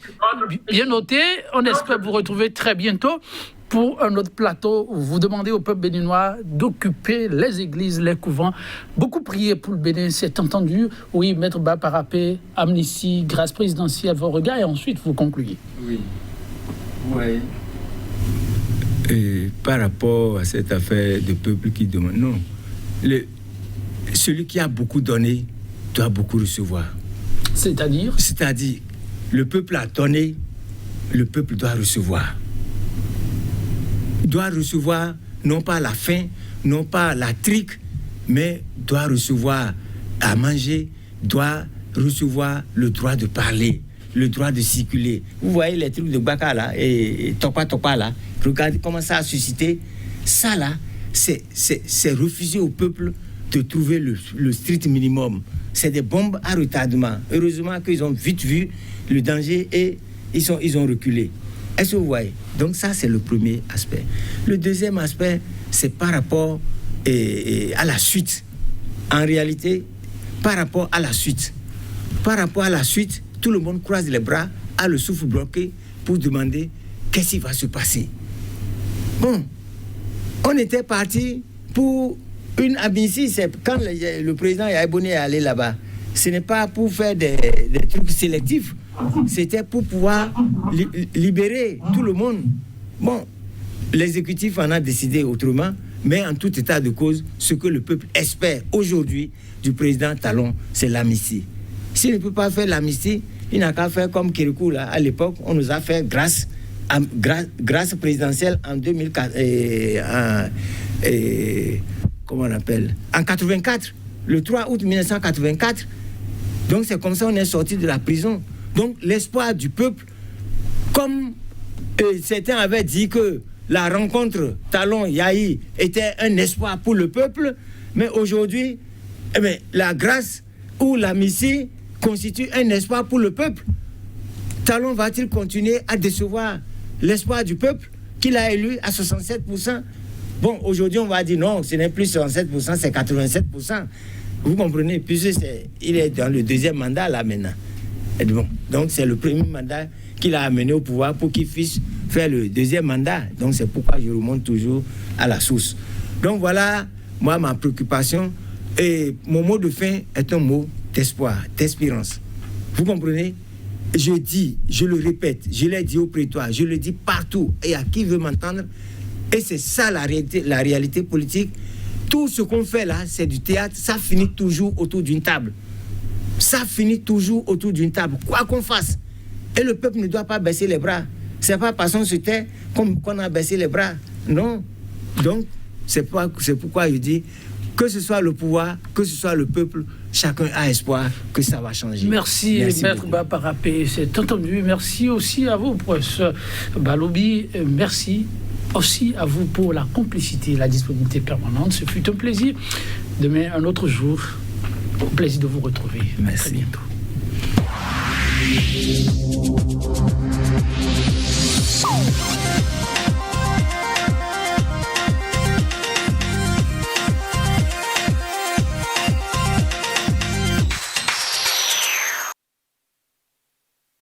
Bien noté. On espère vous retrouver très bientôt pour un autre plateau. Vous demandez au peuple béninois d'occuper les églises, les couvents. Beaucoup prier pour le Bénin, c'est entendu. Oui, Maître Baparapé, amnistie, grâce présidentielle, vos regards, et ensuite vous concluez. Oui. Oui. Et par rapport à cette affaire de peuple qui demande, non. Celui qui a beaucoup donné doit beaucoup recevoir. C'est-à-dire? C'est-à-dire, le peuple a donné, le peuple doit recevoir. Il doit recevoir non pas la faim, non pas la trique, mais doit recevoir à manger, doit recevoir le droit de parler, le droit de circuler. Vous voyez les trucs de Baka là, et Topa là, regardez comment ça a suscité. Ça là, c'est refuser au peuple de trouver le strict minimum. C'est des bombes à retardement. Heureusement qu'ils ont vite vu le danger et ils ont reculé. Est-ce que vous voyez? Donc ça, c'est le premier aspect. Le deuxième aspect, c'est par rapport à la suite. En réalité, par rapport à la suite. Par rapport à la suite, tout le monde croise les bras, a le souffle bloqué pour demander qu'est-ce qui va se passer. Bon, on était parti pour une amnistie. C'est quand le président Yaïbouni est allé là-bas. Ce n'est pas pour faire des trucs sélectifs. C'était pour pouvoir libérer tout le monde. Bon, l'exécutif en a décidé autrement, mais en tout état de cause, ce que le peuple espère aujourd'hui du président Talon, c'est l'amnistie. S'il ne peut pas faire l'amnistie, il n'a qu'à faire comme Kérékou, là, à l'époque, on nous a fait grâce présidentielle en 2004, comment on appelle, en 84, le 3 août 1984. Donc c'est comme ça qu'on est sorti de la prison. Donc l'espoir du peuple, comme certains avaient dit que la rencontre Talon-Yahi était un espoir pour le peuple, mais aujourd'hui, la grâce ou l'amnistie constitue un espoir pour le peuple. Talon va-t-il continuer à décevoir l'espoir du peuple qu'il a élu à 67%? Bon, aujourd'hui, on va dire non, ce n'est plus 67%, c'est 87%. Vous comprenez? Il est dans le deuxième mandat là maintenant. Et bon, donc c'est le premier mandat qu'il a amené au pouvoir pour qu'il puisse faire le deuxième mandat. Donc c'est pourquoi je remonte toujours à la source. Donc voilà, moi, ma préoccupation. Et mon mot de fin est un mot d'espoir, d'espérance. Vous comprenez? Je dis, je le répète, je l'ai dit au prétoire, je le dis partout, et à qui veut m'entendre. Et c'est ça la réalité politique. Tout ce qu'on fait là, c'est du théâtre, ça finit toujours autour d'une table. Ça finit toujours autour d'une table, quoi qu'on fasse. Et le peuple ne doit pas baisser les bras. C'est pas parce qu'on se tait qu'on a baissé les bras. Non. Donc, c'est pourquoi je dis, que ce soit le pouvoir, que ce soit le peuple, chacun a espoir que ça va changer. Merci Maître Baparapé, c'est entendu. Merci aussi à vous, professeur Balobi. Merci aussi à vous pour la complicité, la disponibilité permanente. Ce fut un plaisir. Demain, un autre jour. Au plaisir de vous retrouver. Merci. À très bientôt.